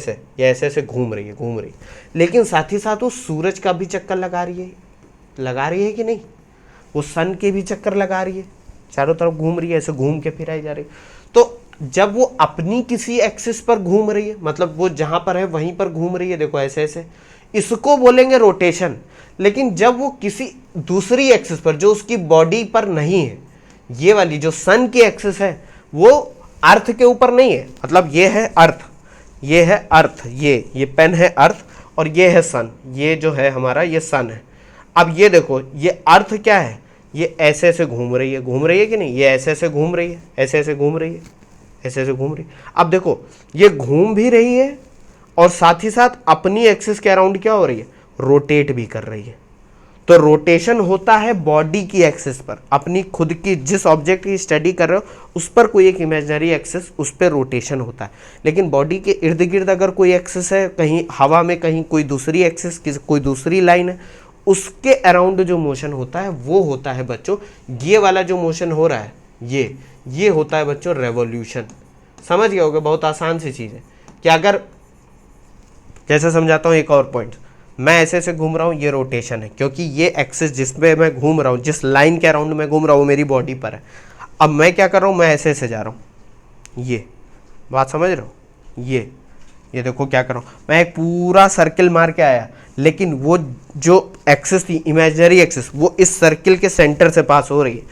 ऐसे घूम रही है, लेकिन साथ ही साथ वो सूरज का भी चक्कर लगा रही है कि नहीं, वो सन के भी चक्कर लगा रही है, चारों तरफ घूम रही है, ऐसे घूम के फिर आई जा रही है। तो जब वो अपनी किसी एक्सिस पर घूम रही है, मतलब वो जहां पर है वहीं पर घूम रही है, देखो ऐसे इसको बोलेंगे रोटेशन। लेकिन जब वो किसी दूसरी एक्सिस पर जो उसकी बॉडी पर नहीं है, ये वाली जो सन की एक्सिस है वो अर्थ के ऊपर नहीं है, मतलब ये है अर्थ, ये है अर्थ, ये पेन है अर्थ और ये है सन, ये जो है हमारा ये सन है। अब ये देखो ये अर्थ क्या है, ये ऐसे ऐसे घूम रही है कि नहीं, ये ऐसे ऐसे घूम रही है, ऐसे ऐसे घूम रही है, ऐसे ऐसे घूम रही है। अब देखो ये घूम भी रही है और साथ ही साथ अपनी एक्सिस के अराउंड क्या हो रही है, रोटेट भी कर रही है। तो रोटेशन होता है बॉडी की एक्सिस पर, अपनी खुद की जिस ऑब्जेक्ट की स्टडी कर रहे हो उस पर कोई एक इमेजिनरी एक्सिस, उस पर रोटेशन होता है। लेकिन बॉडी के इर्द गिर्द अगर कोई एक्सिस है, कहीं हवा में कहीं कोई दूसरी एक्सिस, कोई दूसरी लाइन है, उसके अराउंड जो मोशन होता है वो होता है बच्चों, ये वाला जो मोशन हो रहा है ये होता है बच्चों रेवोल्यूशन। समझ गए होगे, बहुत आसान सी चीज़ है कि अगर जैसे समझाता हूँ एक और पॉइंट, मैं ऐसे ऐसे घूम रहा हूँ, ये रोटेशन है क्योंकि ये एक्सिस जिस पे मैं घूम रहा हूँ, जिस लाइन के अराउंड मैं घूम रहा हूँ मेरी बॉडी पर है। अब मैं क्या कर रहा हूँ, मैं ऐसे ऐसे जा रहा हूँ, ये बात समझ रहे हो, ये देखो क्या कर रहा हूँ, मैं एक पूरा सर्किल मार के आया, लेकिन वो जो एक्सिस थी इमेजिनरी एक्सिस वो इस सर्किल के सेंटर से पास हो रही है,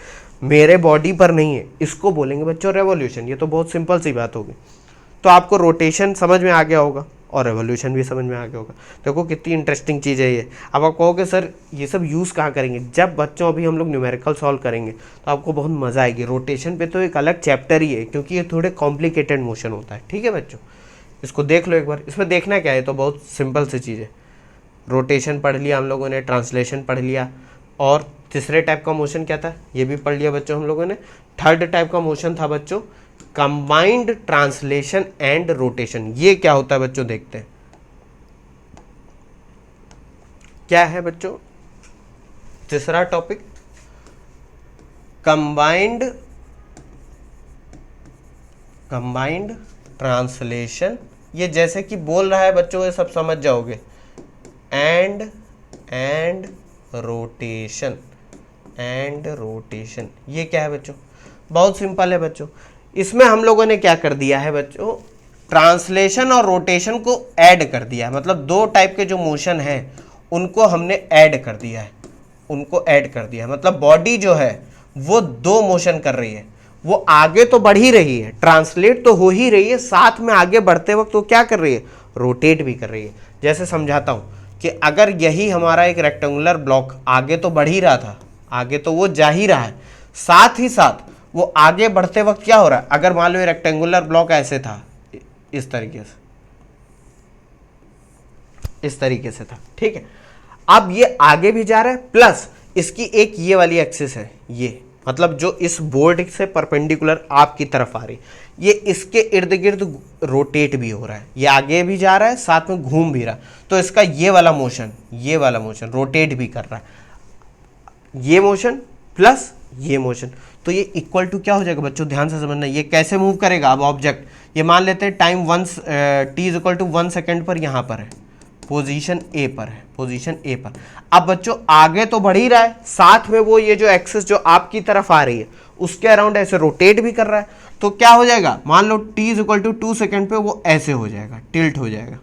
मेरे बॉडी पर नहीं है। इसको बोलेंगे बच्चों रेवोल्यूशन। ये तो बहुत सिंपल सी बात होगी। तो आपको रोटेशन समझ में आ गया होगा और रेवोल्यूशन भी समझ में आ गया होगा। देखो कितनी इंटरेस्टिंग चीज़ है ये। अब आप कहोगे सर ये सब यूज़ कहाँ करेंगे, जब बच्चों अभी हम लोग न्यूमेरिकल सॉल्व करेंगे तो आपको बहुत मज़ा आएगी। रोटेशन पे तो एक अलग चैप्टर ही है क्योंकि ये थोड़े कॉम्प्लिकेटेड मोशन होता है। ठीक है बच्चों, इसको देख लो एक बार। इसमें देखना क्या है, तो बहुत सिंपल सी चीज़ है। रोटेशन पढ़ लिया हम लोगों ने, ट्रांसलेशन पढ़ लिया, और तीसरे टाइप का मोशन क्या था ये भी पढ़ लिया बच्चों हम लोगों ने। थर्ड टाइप का मोशन था बच्चों कंबाइंड ट्रांसलेशन एंड रोटेशन। ये क्या होता है बच्चों, देखते हैं क्या है बच्चों। तीसरा टॉपिक कंबाइंड ट्रांसलेशन। ये जैसे कि बोल रहा है बच्चों, ये सब समझ जाओगे। एंड रोटेशन ये क्या है बच्चों, बहुत सिंपल है बच्चों। इसमें हम लोगों ने क्या कर दिया है बच्चों, ट्रांसलेशन और रोटेशन को ऐड कर दिया है। मतलब दो टाइप के जो मोशन है उनको हमने ऐड कर दिया है, मतलब बॉडी जो है वो दो मोशन कर रही है, वो आगे तो बढ़ ही रही है, ट्रांसलेट तो हो ही रही है, साथ में आगे बढ़ते वक्त वो क्या कर रही है, रोटेट भी कर रही है। जैसे समझाता हूं कि अगर यही हमारा एक रेक्टेंगुलर ब्लॉक आगे तो बढ़ ही रहा था, आगे तो वो जा ही रहा है, साथ ही साथ वो आगे बढ़ते वक्त क्या हो रहा है, अगर मान लो ये रेक्टेंगुलर ब्लॉक ऐसे था, इस तरीके से था, ठीक है। अब ये आगे भी जा रहा है, प्लस इसकी एक ये वाली एक्सिस है, ये मतलब जो इस बोर्ड से परपेंडिकुलर आपकी तरफ आ रही, ये इसके इर्द गिर्द रोटेट भी हो रहा है, ये आगे भी जा रहा है साथ में घूम भी रहा है। तो इसका ये वाला मोशन रोटेट भी कर रहा है, ये मोशन प्लस ये मोशन, तो ये इक्वल टू क्या हो जाएगा बच्चों, ध्यान से समझना। ये कैसे मूव करेगा, अब ऑब्जेक्ट ये मान लेते हैं time t is equal to 1 second पर यहाँ पर है, पोजीशन ए पर। अब बच्चों आगे तो बढ़ ही रहा है, साथ में वो ये जो एक्सिस जो आपकी तरफ आ रही है उसके अराउंड ऐसे रोटेट भी कर रहा है। तो क्या हो जाएगा, मान लो t is equal to 2 second पे वो ऐसे हो जाएगा, टिल्ट हो जाएगा।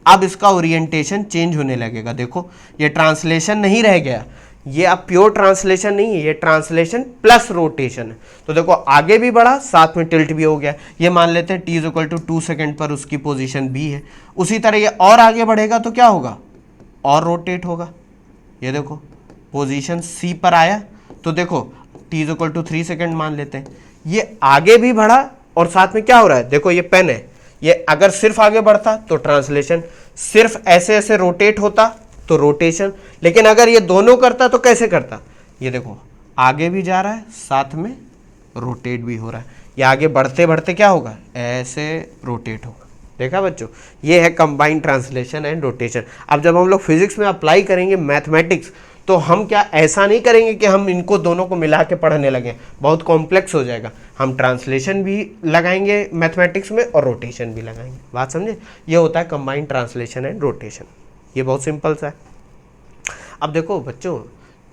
अब इसका ओरिएंटेशन चेंज होने लगेगा। देखो ये ट्रांसलेशन नहीं रह गया, ये अब प्योर ट्रांसलेशन नहीं है, ये ट्रांसलेशन प्लस रोटेशन है। तो देखो आगे भी बढ़ा, साथ में टिल्ट भी हो गया। ये मान लेते हैं t is equal to 2 second पर उसकी पोजीशन b है। उसी तरह ये और आगे बढ़ेगा तो क्या होगा, और रोटेट होगा। ये देखो पोजीशन c पर आया, तो देखो t is equal to 3 second मान लेते हैं, ये आगे भी बढ़ा और साथ में क्या हो रहा है, देखो ये पेन है, ये अगर सिर्फ आगे बढ़ता तो ट्रांसलेशन, सिर्फ ऐसे ऐसे रोटेट होता तो रोटेशन, लेकिन अगर ये दोनों करता तो कैसे करता, ये देखो आगे भी जा रहा है साथ में रोटेट भी हो रहा है, ये आगे बढ़ते बढ़ते क्या होगा, ऐसे रोटेट होगा। देखा बच्चों, ये है कंबाइंड ट्रांसलेशन एंड रोटेशन। अब जब हम लोग फिजिक्स में अप्लाई करेंगे मैथमेटिक्स, तो हम क्या ऐसा नहीं करेंगे कि हम इनको दोनों को मिला के पढ़ने लगें, बहुत कॉम्प्लेक्स हो जाएगा। हम ट्रांसलेशन भी लगाएंगे मैथमेटिक्स में और रोटेशन भी लगाएंगे। बात समझे, ये होता है कंबाइंड ट्रांसलेशन एंड रोटेशन। ये बहुत सिंपल सा है। अब देखो बच्चों,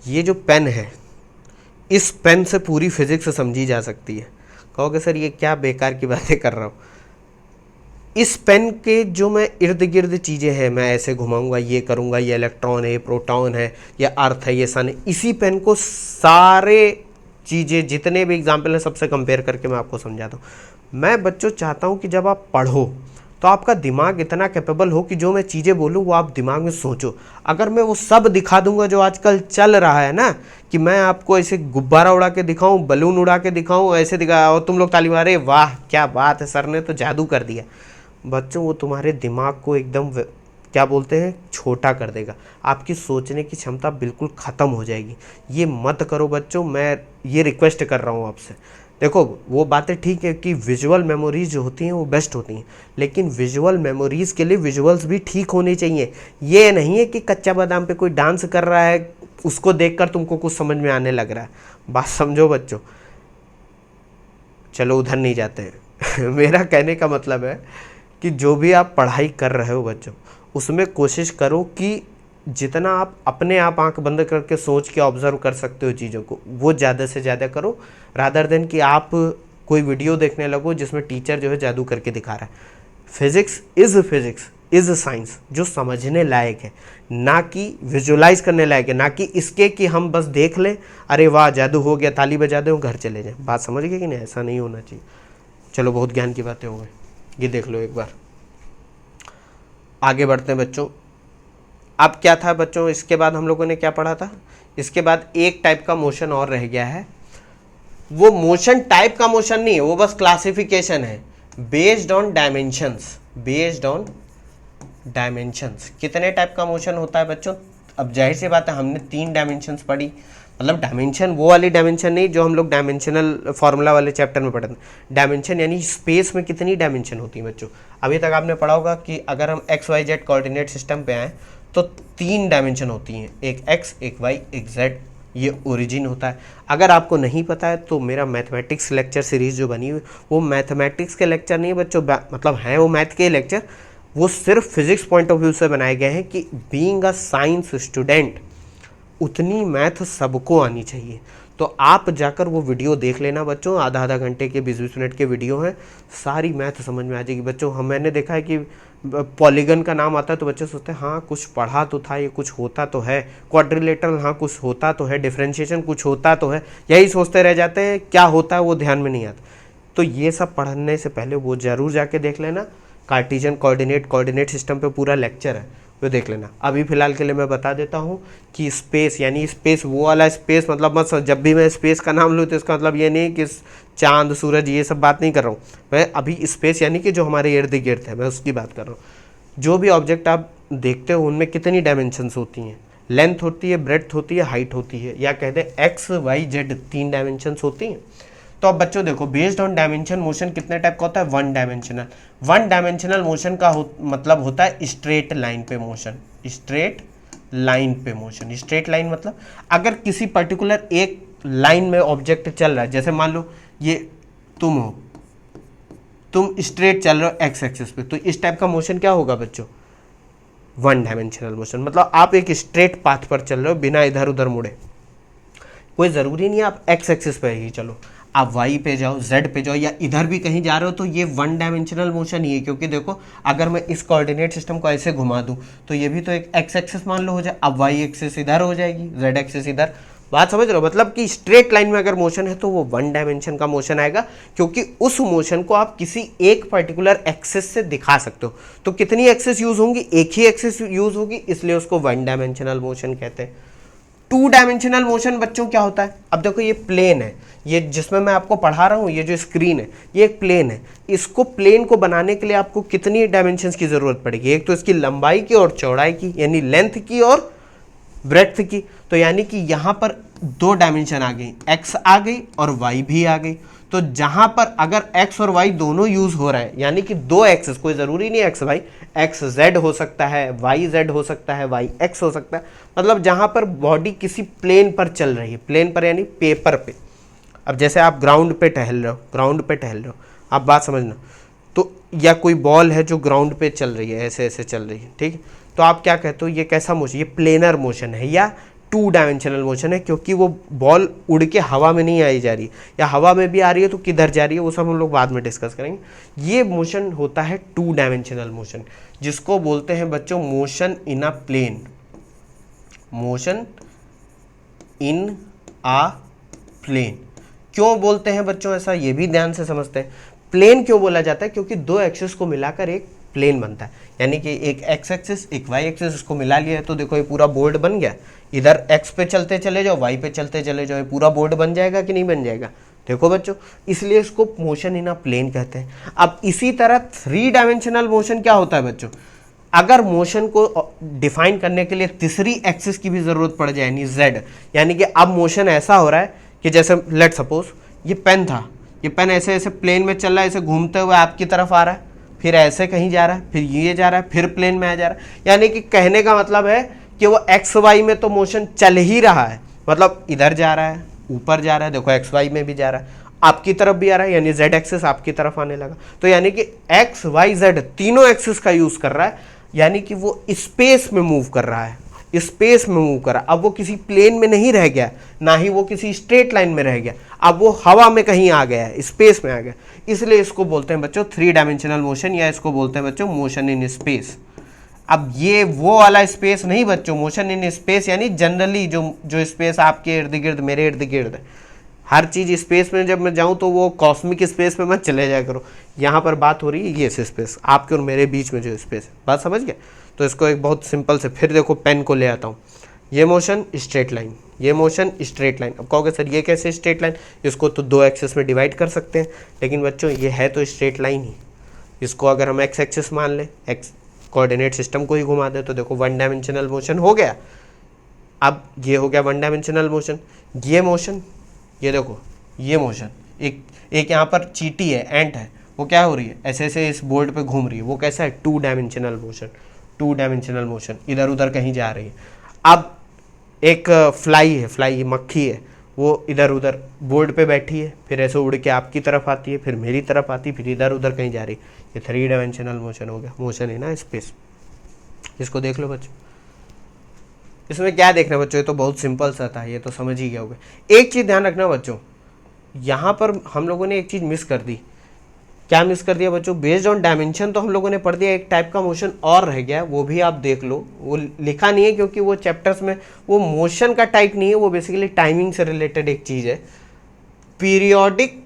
ये जो पेन है, इस पेन से पूरी फिजिक्स समझी जा सकती है। कहोगे सर ये क्या बेकार की बातें कर रहा हूँ। इस पेन के जो मैं इर्द गिर्द चीज़ें हैं, मैं ऐसे घुमाऊंगा, ये करूंगा, ये इलेक्ट्रॉन है, ये प्रोटॉन है, ये अर्थ है, ये सन है, इसी पेन को सारे चीज़ें जितने भी एग्जाम्पल हैं सबसे कंपेयर करके मैं आपको समझाता हूँ। मैं बच्चों चाहता हूँ कि जब आप पढ़ो तो आपका दिमाग इतना कैपेबल हो कि जो मैं चीज़ें बोलूँ वो आप दिमाग में सोचो। अगर मैं वो सब दिखा दूंगा जो आजकल चल रहा है ना, कि मैं आपको ऐसे गुब्बारा उड़ा के दिखाऊं, बलून उड़ा के दिखाऊं, ऐसे दिखा और तुम लोग ताली मारे, वाह क्या बात है, सर ने तो जादू कर दिया, बच्चों वो तुम्हारे दिमाग को एकदम क्या बोलते हैं छोटा कर देगा, आपकी सोचने की क्षमता बिल्कुल ख़त्म हो जाएगी। ये मत करो बच्चों, मैं ये रिक्वेस्ट कर रहा हूँ आपसे। देखो वो बातें ठीक है कि विजुअल मेमोरीज जो होती हैं वो बेस्ट होती हैं, लेकिन विजुअल मेमोरीज के लिए विजुअल्स भी ठीक होने चाहिए। ये नहीं है कि कच्चा बादाम पे कोई डांस कर रहा है उसको देखकर तुमको कुछ समझ में आने लग रहा है। बात समझो बच्चों, चलो उधर नहीं जाते हैं मेरा कहने का मतलब है कि जो भी आप पढ़ाई कर रहे हो बच्चों, उसमें कोशिश करो कि जितना आप अपने आप आंख बंद करके सोच के ऑब्जर्व कर सकते हो चीज़ों को, वो ज़्यादा से ज़्यादा करो, रादर देन कि आप कोई वीडियो देखने लगो जिसमें टीचर जो है जादू करके दिखा रहा है। फिजिक्स इज़ साइंस जो समझने लायक है, ना कि विजुलाइज करने लायक है, ना कि इसके कि हम बस देख लें, अरे वाह जादू हो गया, ताली बजा दें, घर चले जाएं। बात समझ गए कि नहीं? ऐसा नहीं होना चाहिए। चलो बहुत ज्ञान की बातें हो गई, ये देख लो एक बार। आगे बढ़ते हैं बच्चों। अब क्या था बच्चों, इसके बाद हम लोगों ने क्या पढ़ा था? इसके बाद एक टाइप का मोशन और रह गया है। वो मोशन टाइप का मोशन नहीं है, वो बस क्लासिफिकेशन है बेस्ड ऑन डायमेंशंस। कितने टाइप का मोशन होता है बच्चों? अब जाहिर सी बात है, हमने 3 डायमेंशंस पढ़ी, मतलब डायमेंशन वो वाली डायमेंशन नहीं जो हम लोग डायमेंशनल फॉर्मूला वाले चैप्टर में पढ़े थे। डायमेंशन यानी स्पेस में कितनी डायमेंशन होती है बच्चों। अभी तक आपने पढ़ा होगा कि अगर हम XYZ कोऑर्डिनेट सिस्टम पे आए तो 3 डायमेंशन होती हैं, एक x, एक y, एक z, ये ओरिजिन होता है। अगर आपको नहीं पता है तो मेरा मैथमेटिक्स लेक्चर सीरीज़ जो बनी हुई, वो मैथमेटिक्स के लेक्चर नहीं है बच्चों, मतलब हैं वो मैथ के लेक्चर, वो सिर्फ फिजिक्स पॉइंट ऑफ व्यू से बनाए गए हैं कि बीइंग अ साइंस स्टूडेंट उतनी मैथ सबको आनी चाहिए। तो आप जाकर वो वीडियो देख लेना बच्चों, आधा घंटे के 20-20 मिनट के वीडियो हैं, सारी मैथ समझ में आ जाएगी बच्चों। मैंने देखा है कि पॉलीगन का नाम आता है तो बच्चे सोचते हैं हाँ कुछ पढ़ा तो था, ये कुछ होता तो है, क्वाड्रिलेटरल हाँ कुछ होता तो है, डिफरेंशिएशन कुछ होता तो है, यही सोचते रह जाते हैं, क्या होता है वो ध्यान में नहीं आता। तो ये सब पढ़ने से पहले वो ज़रूर जाके देख लेना। कार्टेशियन कोऑर्डिनेट सिस्टम पे पूरा लेक्चर है, वो देख लेना। अभी फ़िलहाल के लिए मैं बता देता हूँ कि स्पेस यानी स्पेस वो वाला स्पेस, मतलब मत जब भी मैं स्पेस का नाम लूँ तो इसका मतलब ये नहीं कि चांद सूरज ये सब बात नहीं कर रहा हूँ मैं। अभी स्पेस यानी कि जो हमारे इर्द गिर्द है, मैं उसकी बात कर रहा हूँ। जो भी ऑब्जेक्ट आप देखते हो उनमें कितनी डायमेंशंस होती हैं? लेंथ होती है, ब्रेड्थ होती है, हाइट होती है, या कहते हैं XYZ 3 डायमेंशंस होती हैं। तो अब बच्चों देखो, बेस्ड ऑन डायमेंशन मोशन कितने टाइप का होता है? वन डायमेंशनल मोशन का मतलब होता है स्ट्रेट लाइन पे मोशन। स्ट्रेट लाइन मतलब अगर किसी पर्टिकुलर एक लाइन में ऑब्जेक्ट चल रहा है, जैसे मान लो ये तुम हो, तुम स्ट्रेट चल रहे हो एक्स एक्सिस पे, तो इस टाइप का मोशन क्या होगा बच्चों? One dimensional motion. मतलब आप एक स्ट्रेट पाथ पर चल रहे हो बिना इधर उधर मुड़े। कोई ज़रूरी नहीं है आप एक्स एक्सिस पे ही चलो, आप वाई पे जाओ, जेड पे जाओ, या इधर भी कहीं जा रहे हो तो ये वन डायमेंशनल मोशन ही है। क्योंकि देखो अगर मैं इस कोऑर्डिनेट सिस्टम को ऐसे घुमा दूं तो ये भी तो एक एक्स एक्सिस मान लो हो जाए, अब वाई एक्सिस इधर हो जाएगी, जेड एक्सिस इधर। बात समझ रहे हो? मतलब कि स्ट्रेट लाइन में अगर मोशन है तो वो वन डायमेंशन का मोशन आएगा, क्योंकि उस मोशन को आप किसी एक पर्टिकुलर एक्सिस से दिखा सकते हो। तो कितनी एक्सिस यूज होंगी? एक ही एक्सिस यूज होगी, इसलिए उसको वन डायमेंशनल मोशन कहते हैं। 2 डायमेंशनल मोशन बच्चों क्या होता है? अब देखो ये प्लेन है, ये जिसमें मैं आपको पढ़ा रहा हूँ, ये जो स्क्रीन है ये एक प्लेन है। इसको प्लेन को बनाने के लिए आपको कितनी डायमेंशंस की ज़रूरत पड़ेगी? एक तो इसकी लंबाई की और चौड़ाई की, यानी लेंथ की और ब्रेड्थ की। तो यानी कि यहाँ पर 2 डायमेंशन आ गई, x आ गई और y भी आ गई। तो जहाँ पर अगर x और y दोनों यूज हो रहे हैं, यानी कि 2 एक्सेस, कोई ज़रूरी नहीं x y, x z हो सकता है, y z हो सकता है, y x हो सकता है, मतलब जहाँ पर बॉडी किसी प्लेन पर चल रही है, प्लेन पर यानी पेपर पे। अब जैसे आप ग्राउंड पे टहल रहे हो, आप बात समझना, तो या कोई बॉल है जो ग्राउंड पे चल रही है, ऐसे ऐसे चल रही है, ठीक है, तो आप क्या कहते हो? ये कैसा मोशन? ये प्लेनर मोशन है या टू डायमेंशनल मोशन है, क्योंकि वो बॉल उड़ के हवा में नहीं आई जा रही, या हवा में भी आ रही है तो किधर जा रही है वो सब हम लोग बाद में डिस्कस करेंगे। ये मोशन होता है टू डायमेंशनल मोशन, जिसको बोलते हैं बच्चों motion in a plane. Motion in a plane क्यों बोलते हैं बच्चों ऐसा, ये भी ध्यान से समझते हैं। प्लेन क्यों बोला जाता है, क्योंकि दो एक्सिस को मिलाकर एक प्लेन बनता है, यानी कि एक एक्स एक्सिस एक वाई एक्सिस, इसको मिला लिया है तो देखो ये पूरा बोर्ड बन गया। इधर एक्स पे चलते चले जाओ, वाई पे चलते चले जाओ, ये पूरा बोर्ड बन जाएगा कि नहीं बन जाएगा। देखो बच्चों, इसलिए इसको मोशन इन अ प्लेन कहते हैं। अब इसी तरह थ्री डायमेंशनल मोशन क्या होता है बच्चों, अगर मोशन को डिफाइन करने के लिए तीसरी एक्सिस की भी जरूरत पड़ जाए, यानी जेड, यानी कि अब मोशन ऐसा हो रहा है कि जैसे लेट सपोज ये पेन था, ये पेन ऐसे ऐसे प्लेन में चल रहा है, ऐसे घूमते हुए आपकी तरफ आ रहा है, फिर ऐसे कहीं जा रहा है, फिर ये जा रहा है, फिर प्लेन में आ जा रहा है। यानी कि कहने का मतलब है कि वो एक्स वाई में तो मोशन चल ही रहा है, मतलब इधर जा रहा है, ऊपर जा रहा है, देखो एक्स वाई में भी जा रहा है, आपकी तरफ भी आ रहा है, यानी जेड एक्सिस आपकी तरफ आने लगा। तो यानी कि एक्स वाई जेड तीनों एक्सिस का यूज कर रहा है, यानी कि वो स्पेस में मूव कर रहा है, स्पेस में मूव कर रहा है। अब वो किसी प्लेन में नहीं रह गया, ना ही वो किसी स्ट्रेट लाइन में रह गया, अब वो हवा में कहीं आ गया है, स्पेस में आ गया। इसलिए इसको बोलते हैं बच्चों थ्री डायमेंशनल मोशन, या इसको बोलते हैं बच्चों मोशन इन स्पेस। अब ये वो वाला स्पेस नहीं बच्चों, मोशन इन स्पेस यानी जनरली जो स्पेस आपके इर्द गिर्द मेरे इर्द गिर्द है, हर चीज़ स्पेस में जब मैं जाऊँ तो वो कॉस्मिक स्पेस में मत चले जाया करो। यहाँ पर बात हो रही है ये स्पेस, आपके और मेरे बीच में जो स्पेस है, बात समझ गए। तो इसको एक बहुत सिंपल से फिर देखो पेन को ले आता हूँ, ये मोशन स्ट्रेट लाइन, ये मोशन स्ट्रेट लाइन। अब कहोगे सर ये कैसे स्ट्रेट लाइन, इसको तो दो एक्सिस में डिवाइड कर सकते हैं, लेकिन बच्चों ये है तो स्ट्रेट लाइन ही। इसको अगर हम एक्स एक्सिस मान लें, एक्स कोऑर्डिनेट सिस्टम को ही घुमा दे, तो देखो वन डायमेंशनल मोशन हो गया। अब ये हो गया वन डायमेंशनल मोशन। ये मोशन, ये देखो ये मोशन, एक यहाँ पर चींटी है, एंट है, वो क्या हो रही है, ऐसे ऐसे इस बोर्ड पे घूम रही है, वो कैसा है two dimensional motion, two dimensional motion, इधर उधर कहीं जा रही है। अब एक फ्लाई है, फ्लाई मक्खी है, वो इधर उधर बोर्ड पे बैठी है, फिर ऐसे उड़ के आपकी तरफ आती है, फिर मेरी तरफ आती है, फिर इधर उधर कहीं जा रही है। ये थ्री डायमेंशनल मोशन हो गया, मोशन है ना स्पेस। इसको देख लो बच्चों, इसमें क्या देखना बच्चों, ये तो बहुत सिंपल सा था, ये तो समझ ही गए होगे। एक चीज़ ध्यान रखना बच्चों, यहाँ पर हम लोगों ने एक चीज़ मिस कर दी। क्या मिस कर दिया बच्चों, बेस्ड ऑन डायमेंशन तो हम लोगों ने पढ़ दिया, एक टाइप का मोशन और रह गया, वो भी आप देख लो। वो लिखा नहीं है क्योंकि वो चैप्टर्स में वो मोशन का टाइप नहीं है, वो बेसिकली टाइमिंग से रिलेटेड एक चीज़ है। पीरियोडिक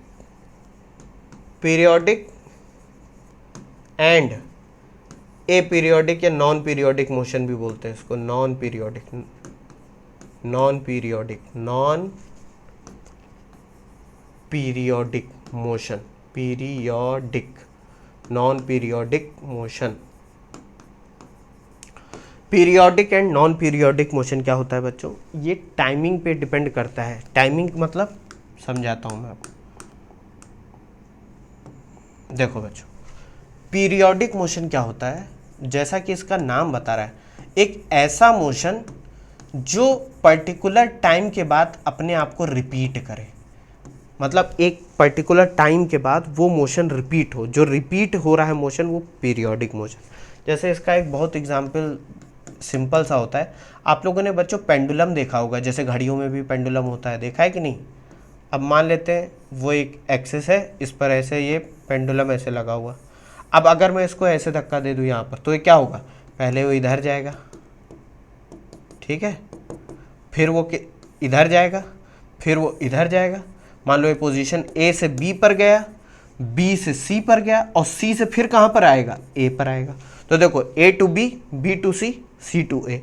एंड ए पीरियोडिक या नॉन पीरियोडिक मोशन भी बोलते हैं इसको, non periodic motion, periodic non periodic motion. Periodic and non periodic motion क्या होता है बच्चों, ये टाइमिंग पे डिपेंड करता है। टाइमिंग मतलब समझाता हूं मैं आपको, देखो बच्चों पीरियोडिक मोशन क्या होता है, जैसा कि इसका नाम बता रहा है, एक ऐसा मोशन जो पर्टिकुलर टाइम के बाद अपने आप को रिपीट करे। मतलब एक पर्टिकुलर टाइम के बाद वो मोशन रिपीट हो, जो रिपीट हो रहा है मोशन वो पीरियोडिक मोशन। जैसे इसका एक बहुत एग्जाम्पल सिंपल सा होता है, आप लोगों ने बच्चों पेंडुलम देखा होगा, जैसे घड़ियों में भी पेंडुलम होता है, देखा है कि नहीं। अब मान लेते हैं वो एक एक्सिस है, इस पर ऐसे ये पेंडुलम ऐसे लगा हुआ। अब अगर मैं इसको ऐसे धक्का दे दूँ यहाँ पर, तो ये क्या होगा, पहले वो इधर जाएगा, ठीक है, फिर वो इधर जाएगा, फिर वो इधर जाएगा। मान लो ये पोजीशन ए से बी पर गया, बी से सी पर गया, और सी से फिर कहाँ पर आएगा, ए पर आएगा। तो देखो A to B, B to C, C to A,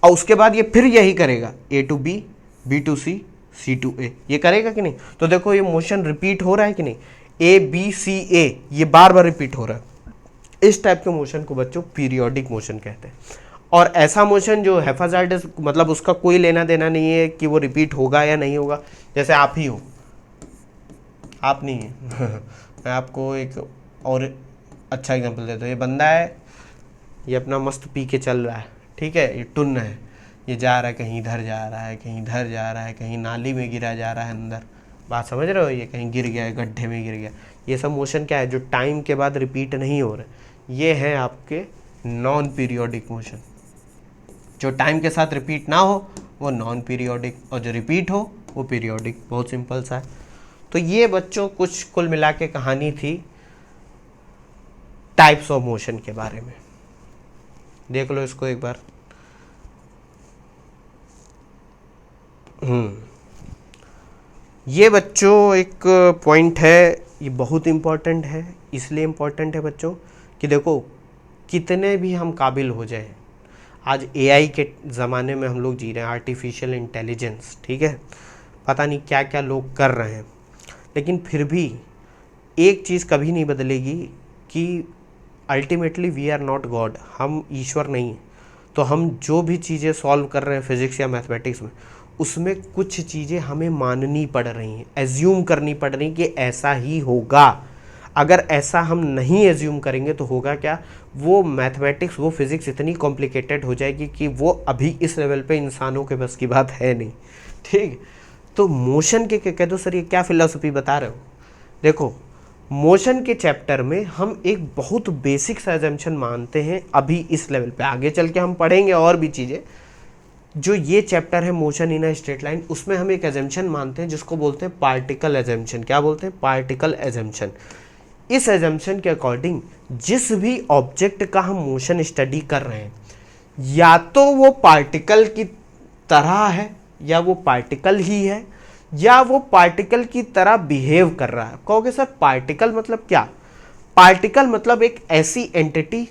और उसके बाद ये फिर यही करेगा, A to B, B to C, C to A, ये करेगा कि नहीं। तो देखो ये मोशन रिपीट हो रहा है कि नहीं, ए बी सी ए, ये बार बार रिपीट हो रहा है। इस टाइप के मोशन को बच्चों पीरियोडिक मोशन कहते हैं। और ऐसा मोशन जो हेफाजार्डस, मतलब उसका कोई लेना देना नहीं है कि वो रिपीट होगा या नहीं होगा। जैसे आप ही हो, आप नहीं है मैं आपको एक और अच्छा एग्जांपल देता हूँ। ये बंदा है, ये अपना मस्त पी के चल रहा है, ठीक है, ये टुन्न है, ये जा रहा है, कहीं इधर जा रहा है, कहीं इधर जा रहा है, कहीं नाली में गिरा जा रहा है अंदर, बात समझ रहे हो, ये कहीं गिर गया है, गड्ढे में गिर गया। ये सब मोशन क्या है, जो टाइम के बाद रिपीट नहीं हो रहे, ये है आपके नॉन पीरियोडिक मोशन। जो टाइम के साथ रिपीट ना हो वो नॉन पीरियोडिक, और जो रिपीट हो वो पीरियोडिक। बहुत सिंपल सा है। तो ये बच्चों कुछ कुल मिला के कहानी थी टाइप्स ऑफ मोशन के बारे में। देख लो इसको एक बार। ये बच्चों एक पॉइंट है, ये बहुत इम्पॉर्टेंट है। इसलिए इम्पॉर्टेंट है बच्चों कि देखो कितने भी हम काबिल हो जाए, आज एआई के ज़माने में हम लोग जी रहे हैं, आर्टिफिशियल इंटेलिजेंस, ठीक है, पता नहीं क्या क्या लोग कर रहे हैं, लेकिन फिर भी एक चीज़ कभी नहीं बदलेगी कि ultimately we are not God, हम ईश्वर नहीं हैं। तो हम जो भी चीज़ें सॉल्व कर रहे हैं फिज़िक्स या मैथमेटिक्स में, उसमें कुछ चीज़ें हमें माननी पड़ रही हैं, एज्यूम करनी पड़ रही कि ऐसा ही होगा। अगर ऐसा हम नहीं एज्यूम करेंगे तो होगा क्या, वो मैथमेटिक्स वो फिज़िक्स इतनी कॉम्प्लिकेटेड हो जाएगी कि वो अभी इस लेवल पे इंसानों के बस की बात है नहीं, ठीक। तो मोशन के कह दो सर ये क्या फिलॉसफी बता रहे हो। देखो मोशन के चैप्टर में हम एक बहुत बेसिक सा एजम्पशन मानते हैं अभी इस लेवल पे, आगे चल के हम पढ़ेंगे और भी चीज़ें। जो ये चैप्टर है motion in a straight line, उसमें हम एक एजम्पशन मानते हैं जिसको बोलते हैं पार्टिकल एजम्पशन। क्या बोलते हैं? Particle assumption. इस एजम्पशन के अकॉर्डिंग जिस भी ऑब्जेक्ट का हम मोशन स्टडी कर रहे हैं, या तो वो पार्टिकल की तरह है, या वो पार्टिकल ही है, या वो पार्टिकल की तरह बिहेव कर रहा है। कहोगे सर पार्टिकल मतलब क्या? पार्टिकल मतलब एक ऐसी एंटिटी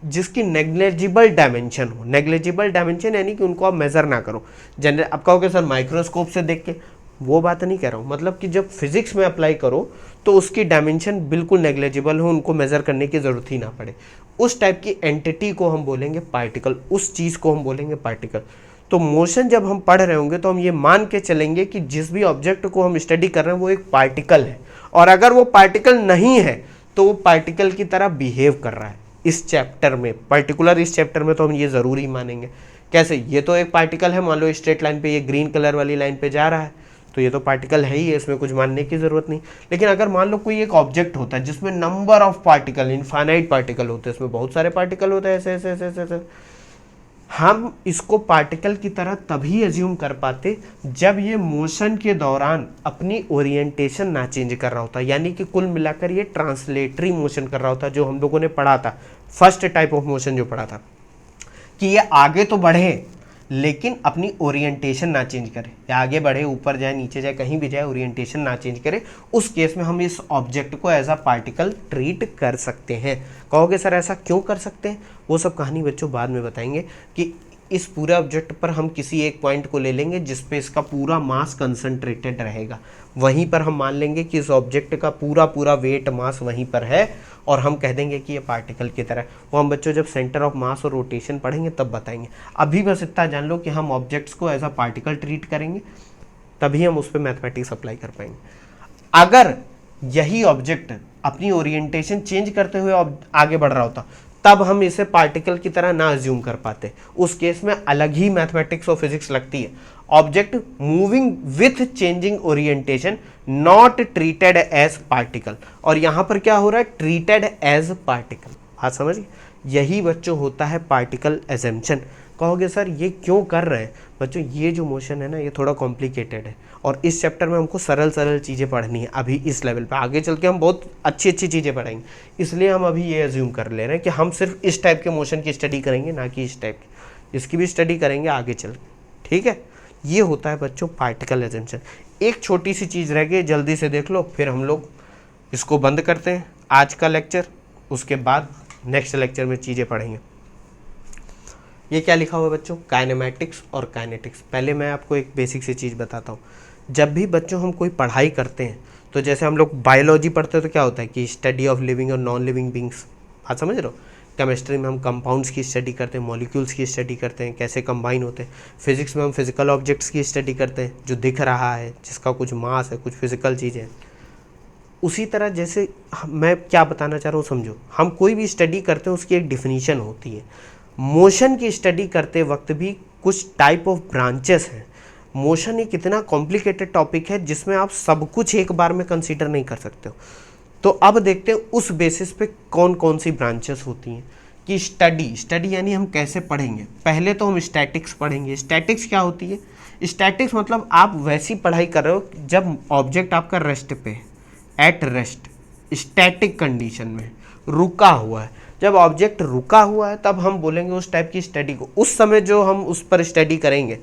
जिसकी नेग्लेजिबल डायमेंशन हो। नेग्लेजिबल डायमेंशन यानी कि उनको आप मेजर ना करो। जनरल आप कहोगे सर माइक्रोस्कोप से देख के, वो बात नहीं कह रहा हूँ। मतलब कि जब फिजिक्स में अप्लाई करो तो उसकी डायमेंशन बिल्कुल नेग्लेजिबल हो, उनको मेजर करने की जरूरत ही ना पड़े। उस टाइप की एंटिटी को हम बोलेंगे पार्टिकल, उस चीज़ को हम बोलेंगे पार्टिकल। तो मोशन जब हम पढ़ रहे होंगे तो हम ये मान के चलेंगे कि जिस भी ऑब्जेक्ट को हम स्टडी कर रहे हैं वो एक पार्टिकल है, और अगर वो पार्टिकल नहीं है तो वो पार्टिकल की तरह बिहेव कर रहा है। इस चैप्टर में पर्टिकुलर, इस चैप्टर में तो हम ये ज़रूरी मानेंगे। कैसे? ये तो एक पार्टिकल है, मान लो स्ट्रेट लाइन पे ये ग्रीन कलर वाली लाइन पे जा रहा है, तो ये तो पार्टिकल है ही है, इसमें कुछ मानने की ज़रूरत नहीं। लेकिन अगर मान लो कोई एक ऑब्जेक्ट होता है जिसमें number of particle, infinite particle होते हैं, इसमें बहुत सारे पार्टिकल होते हैं, ऐसे ऐसे ऐसे ऐसे, हम इसको पार्टिकल की तरह तभी एज्यूम कर पाते जब ये मोशन के दौरान अपनी ओरिएंटेशन ना चेंज कर रहा होता, यानी कि कुल मिलाकर ये ट्रांसलेटरी मोशन कर रहा होता, जो हम लोगों ने पढ़ा था, फर्स्ट टाइप ऑफ मोशन जो पढ़ा था, कि ये आगे तो बढ़े लेकिन अपनी ओरिएंटेशन ना चेंज करे, या आगे बढ़े, ऊपर जाए, नीचे जाए, कहीं भी जाए, ओरिएंटेशन ना चेंज करे। उस केस में हम इस ऑब्जेक्ट को एज अ पार्टिकल ट्रीट कर सकते हैं। कहोगे सर ऐसा क्यों कर सकते हैं? वो सब कहानी बच्चों बाद में बताएंगे कि इस पूरे ऑब्जेक्ट पर हम किसी एक पॉइंट को ले लेंगे जिस पे इसका पूरा मास कंसंट्रेटेड रहेगा, वहीं पर हम मान लेंगे कि इस ऑब्जेक्ट का पूरा पूरा वेट मास वहीं पर है, और हम कह देंगे कि ये पार्टिकल की तरह। वो हम बच्चों जब सेंटर ऑफ मास और रोटेशन पढ़ेंगे तब बताएंगे। अभी बस इतना जान लो कि हम ऑब्जेक्ट्स को एज अ पार्टिकल ट्रीट करेंगे, तभी हम उस पर मैथमेटिक्स अप्लाई कर पाएंगे। अगर यही ऑब्जेक्ट अपनी ओरिएंटेशन चेंज करते हुए आगे बढ़ रहा होता, तब हम इसे पार्टिकल की तरह ना अज्यूम कर पाते। उस केस में अलग ही मैथमेटिक्स और फिजिक्स लगती है। Object moving with changing orientation not treated as particle, और यहां पर क्या हो रहा है? Treated as particle. बात समझिए, यही बच्चों होता है पार्टिकल एजम्पशन। कहोगे सर ये क्यों कर रहे हैं? बच्चों ये जो मोशन है ना, ये थोड़ा कॉम्प्लिकेटेड है, और इस चैप्टर में हमको सरल सरल चीज़ें पढ़नी है अभी इस लेवल पे। आगे चल के हम बहुत अच्छी अच्छी चीज़ें पढ़ेंगे, इसलिए हम अभी ये एज्यूम कर ले रहे हैं कि हम सिर्फ इस टाइप के मोशन की स्टडी करेंगे, ना कि इस टाइप की। इसकी भी स्टडी करेंगे आगे चल के, ठीक है। ये होता है बच्चों पार्टिकल एजम्पशन। एक छोटी सी चीज़ रह गई, जल्दी से देख लो, फिर हम लोग इसको बंद करते हैं आज का लेक्चर। उसके बाद नेक्स्ट लेक्चर में चीज़ें पढ़ेंगे। ये क्या लिखा हुआ है बच्चों? काइनेमैटिक्स और काइनेटिक्स। पहले मैं आपको एक बेसिक सी चीज़ बताता हूँ। जब भी बच्चों हम कोई पढ़ाई करते हैं, तो जैसे हम लोग बायोलॉजी पढ़ते हैं तो क्या होता है कि स्टडी ऑफ लिविंग और नॉन लिविंग बींग्स, बात समझ रहे हो। केमिस्ट्री में हम कंपाउंड्स की स्टडी करते हैं, मॉलिक्यूल्स की स्टडी करते हैं, कैसे कंबाइन होते हैं। फिजिक्स में हम फिजिकल ऑब्जेक्ट्स की स्टडी करते हैं, जो दिख रहा है, जिसका कुछ मास है, कुछ फिजिकल चीज़ें। उसी तरह जैसे मैं क्या बताना चाह रहा हूँ समझो, हम कोई भी स्टडी करते हैं उसकी एक डिफिनीशन होती है। मोशन की स्टडी करते वक्त भी कुछ टाइप ऑफ ब्रांचेस हैं। मोशन एक इतना कॉम्प्लिकेटेड टॉपिक है जिसमें आप सब कुछ एक बार में कंसीडर नहीं कर सकते हो। तो अब देखते हैं उस बेसिस पे कौन कौन सी ब्रांचेस होती हैं। कि स्टडी यानी हम कैसे पढ़ेंगे। पहले तो हम स्टैटिक्स पढ़ेंगे। स्टैटिक्स क्या होती है? स्टैटिक्स मतलब आप वैसी पढ़ाई कर रहे हो जब ऑब्जेक्ट आपका रेस्ट पे, एट रेस्ट, स्टैटिक कंडीशन में रुका हुआ है। जब ऑब्जेक्ट रुका हुआ है तब हम बोलेंगे उस टाइप की स्टडी को। उस समय जो हम उस पर स्टडी करेंगे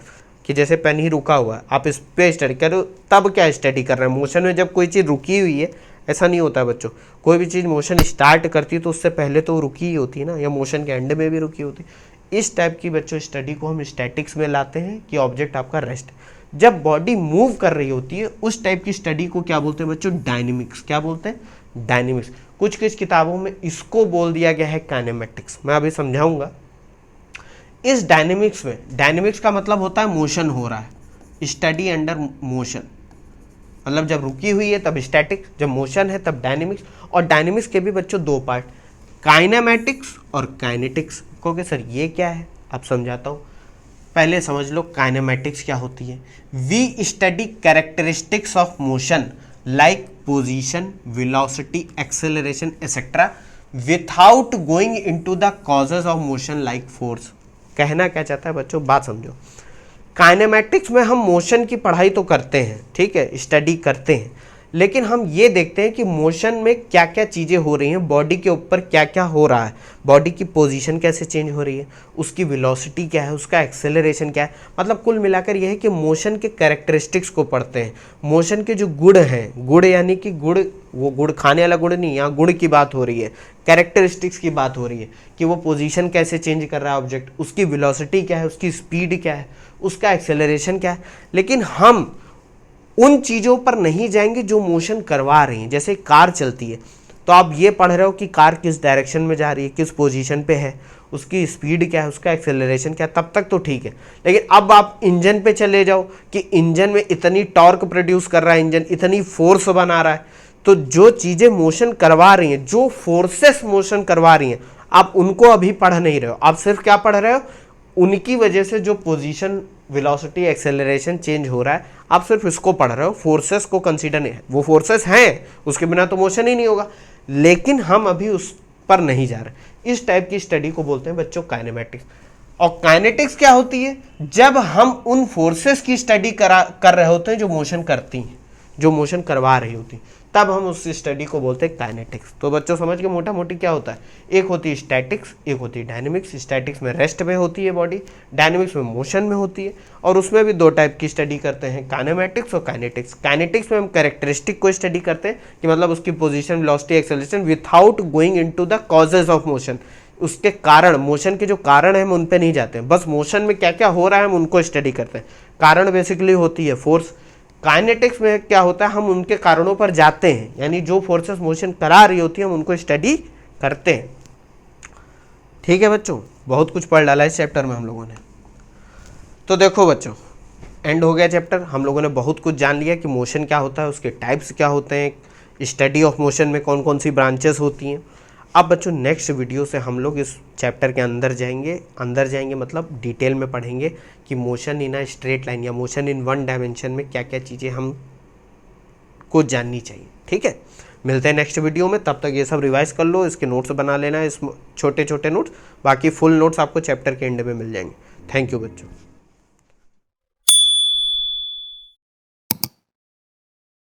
कि जैसे पेन ही रुका हुआ है, आप इस पे स्टडी करो, तब क्या स्टडी कर रहे हैं? मोशन में जब कोई चीज़ रुकी हुई है, ऐसा नहीं होता है बच्चों। कोई भी चीज़ मोशन स्टार्ट करती है तो उससे पहले तो रुकी ही होती है ना, या मोशन के एंड में भी रुकी होती है। इस टाइप की बच्चों स्टडी को हम स्टैटिक्स में लाते हैं कि ऑब्जेक्ट आपका रेस्ट। जब बॉडी मूव कर रही होती है उस टाइप की स्टडी को क्या बोलते हैं बच्चों? डायनेमिक्स। क्या बोलते हैं? डायनेमिक्स। कुछ कुछ किताबों में इसको बोल दिया गया है काइनेमेटिक्स। मैं अभी समझाऊंगा। इस डायनेमिक्स में, डायनेमिक्स का मतलब होता है मोशन हो रहा है, स्टडी अंडर मोशन। मतलब जब रुकी हुई है तब स्टैटिक, जब मोशन है तब डायनेमिक्स। और डायनेमिक्स के भी बच्चों दो पार्ट, काइनेमेटिक्स और काइनेटिक्स। कहोगे सर ये क्या है? आप समझाता हूँ, पहले समझ लो काइनेमेटिक्स क्या होती है। We study characteristics of motion like position, velocity, acceleration etcetera without going into the causes of motion like force. कहना क्या चाहता है बच्चों, बात समझो। काइनेमेटिक्स में हम मोशन की पढ़ाई तो करते हैं, ठीक है, स्टडी करते हैं, लेकिन हम ये देखते हैं कि मोशन में क्या क्या चीज़ें हो रही हैं, बॉडी के ऊपर क्या क्या हो रहा है, बॉडी की पोजीशन कैसे चेंज हो रही है, उसकी वेलोसिटी क्या है, उसका एक्सेलरेशन क्या है। मतलब कुल मिलाकर यह है कि मोशन के कैरेक्टरिस्टिक्स को पढ़ते हैं। मोशन के जो गुण हैं, गुण यानी कि गुण, वो गुड़ खाने वाला गुड़ नहीं, यहाँ गुण की बात हो रही है, कैरेक्टरिस्टिक्स की बात हो रही है कि वो पोजीशन कैसे चेंज कर रहा है ऑब्जेक्ट, उसकी वेलोसिटी क्या है, उसकी स्पीड क्या है, उसका एक्सेलरेशन क्या है। लेकिन हम उन चीज़ों पर नहीं जाएंगे जो मोशन करवा रही हैं। जैसे कार चलती है तो आप ये पढ़ रहे हो कि कार किस डायरेक्शन में जा रही है, किस पोजीशन पे है, उसकी स्पीड क्या है, उसका एक्सेलरेशन क्या है, तब तक तो ठीक है। लेकिन अब आप इंजन पे चले जाओ कि इंजन में इतनी टॉर्क प्रोड्यूस कर रहा है, इंजन इतनी फोर्स बना रहा है, तो जो चीज़ें मोशन करवा रही हैं, जो फोर्सेस मोशन करवा रही हैं, आप उनको अभी पढ़ नहीं रहे हो। आप सिर्फ क्या पढ़ रहे हो? उनकी वजह से जो पोजीशन, वेलोसिटी, एक्सेलरेशन चेंज हो रहा है, आप सिर्फ इसको पढ़ रहे हो, फोर्सेस को कंसीडर नहीं है। वो फोर्सेस हैं, उसके बिना तो मोशन ही नहीं होगा, लेकिन हम अभी उस पर नहीं जा रहे। इस टाइप की स्टडी को बोलते हैं बच्चों काइनेमेटिक्स। और काइनेटिक्स क्या होती है? जब हम उन फोर्सेस की स्टडी कर रहे होते हैं जो मोशन करती हैं, जो मोशन करवा रही होती हैं, तब हम उस स्टडी को बोलते हैं काइनेटिक्स। तो बच्चों समझ के मोटा मोटी क्या होता है? एक होती है स्टैटिक्स, एक होती है डायनेमिक्स। स्टैटिक्स में रेस्ट में होती है बॉडी, डायनेमिक्स में मोशन में होती है। और उसमें भी दो टाइप की स्टडी करते हैं, काइनेमेटिक्स और काइनेटिक्स। काइनेटिक्स में हम कैरेक्टरिस्टिक को स्टडी करते हैं कि मतलब उसकी position, velocity, acceleration without going into the causes of motion. उसके कारण, मोशन के जो कारण है हम उन पे नहीं जाते हैं, बस मोशन में क्या क्या हो रहा है हम उनको स्टडी करते हैं। कारण बेसिकली होती है फोर्स। काइनेटिक्स में क्या होता है? हम उनके कारणों पर जाते हैं, यानी जो फोर्सेस मोशन करा रही होती है हम उनको स्टडी करते हैं। ठीक है बच्चों, बहुत कुछ पढ़ डाला इस चैप्टर में हम लोगों ने। तो देखो बच्चों, एंड हो गया चैप्टर। हम लोगों ने बहुत कुछ जान लिया कि मोशन क्या होता है, उसके टाइप्स क्या होते हैं, स्टडी ऑफ मोशन में कौन कौन सी ब्रांचेस होती हैं। अब बच्चों नेक्स्ट वीडियो से हम लोग इस चैप्टर के अंदर जाएंगे मतलब डिटेल में पढ़ेंगे कि motion in a straight line या मोशन इन वन डायमेंशन में क्या क्या चीज़ें हम को जाननी चाहिए। ठीक है, मिलते हैं नेक्स्ट वीडियो में। तब तक ये सब रिवाइज कर लो, इसके नोट्स बना लेना, इस छोटे छोटे नोट्स। बाकी फुल नोट्स आपको चैप्टर के एंड में मिल जाएंगे। थैंक यू बच्चों।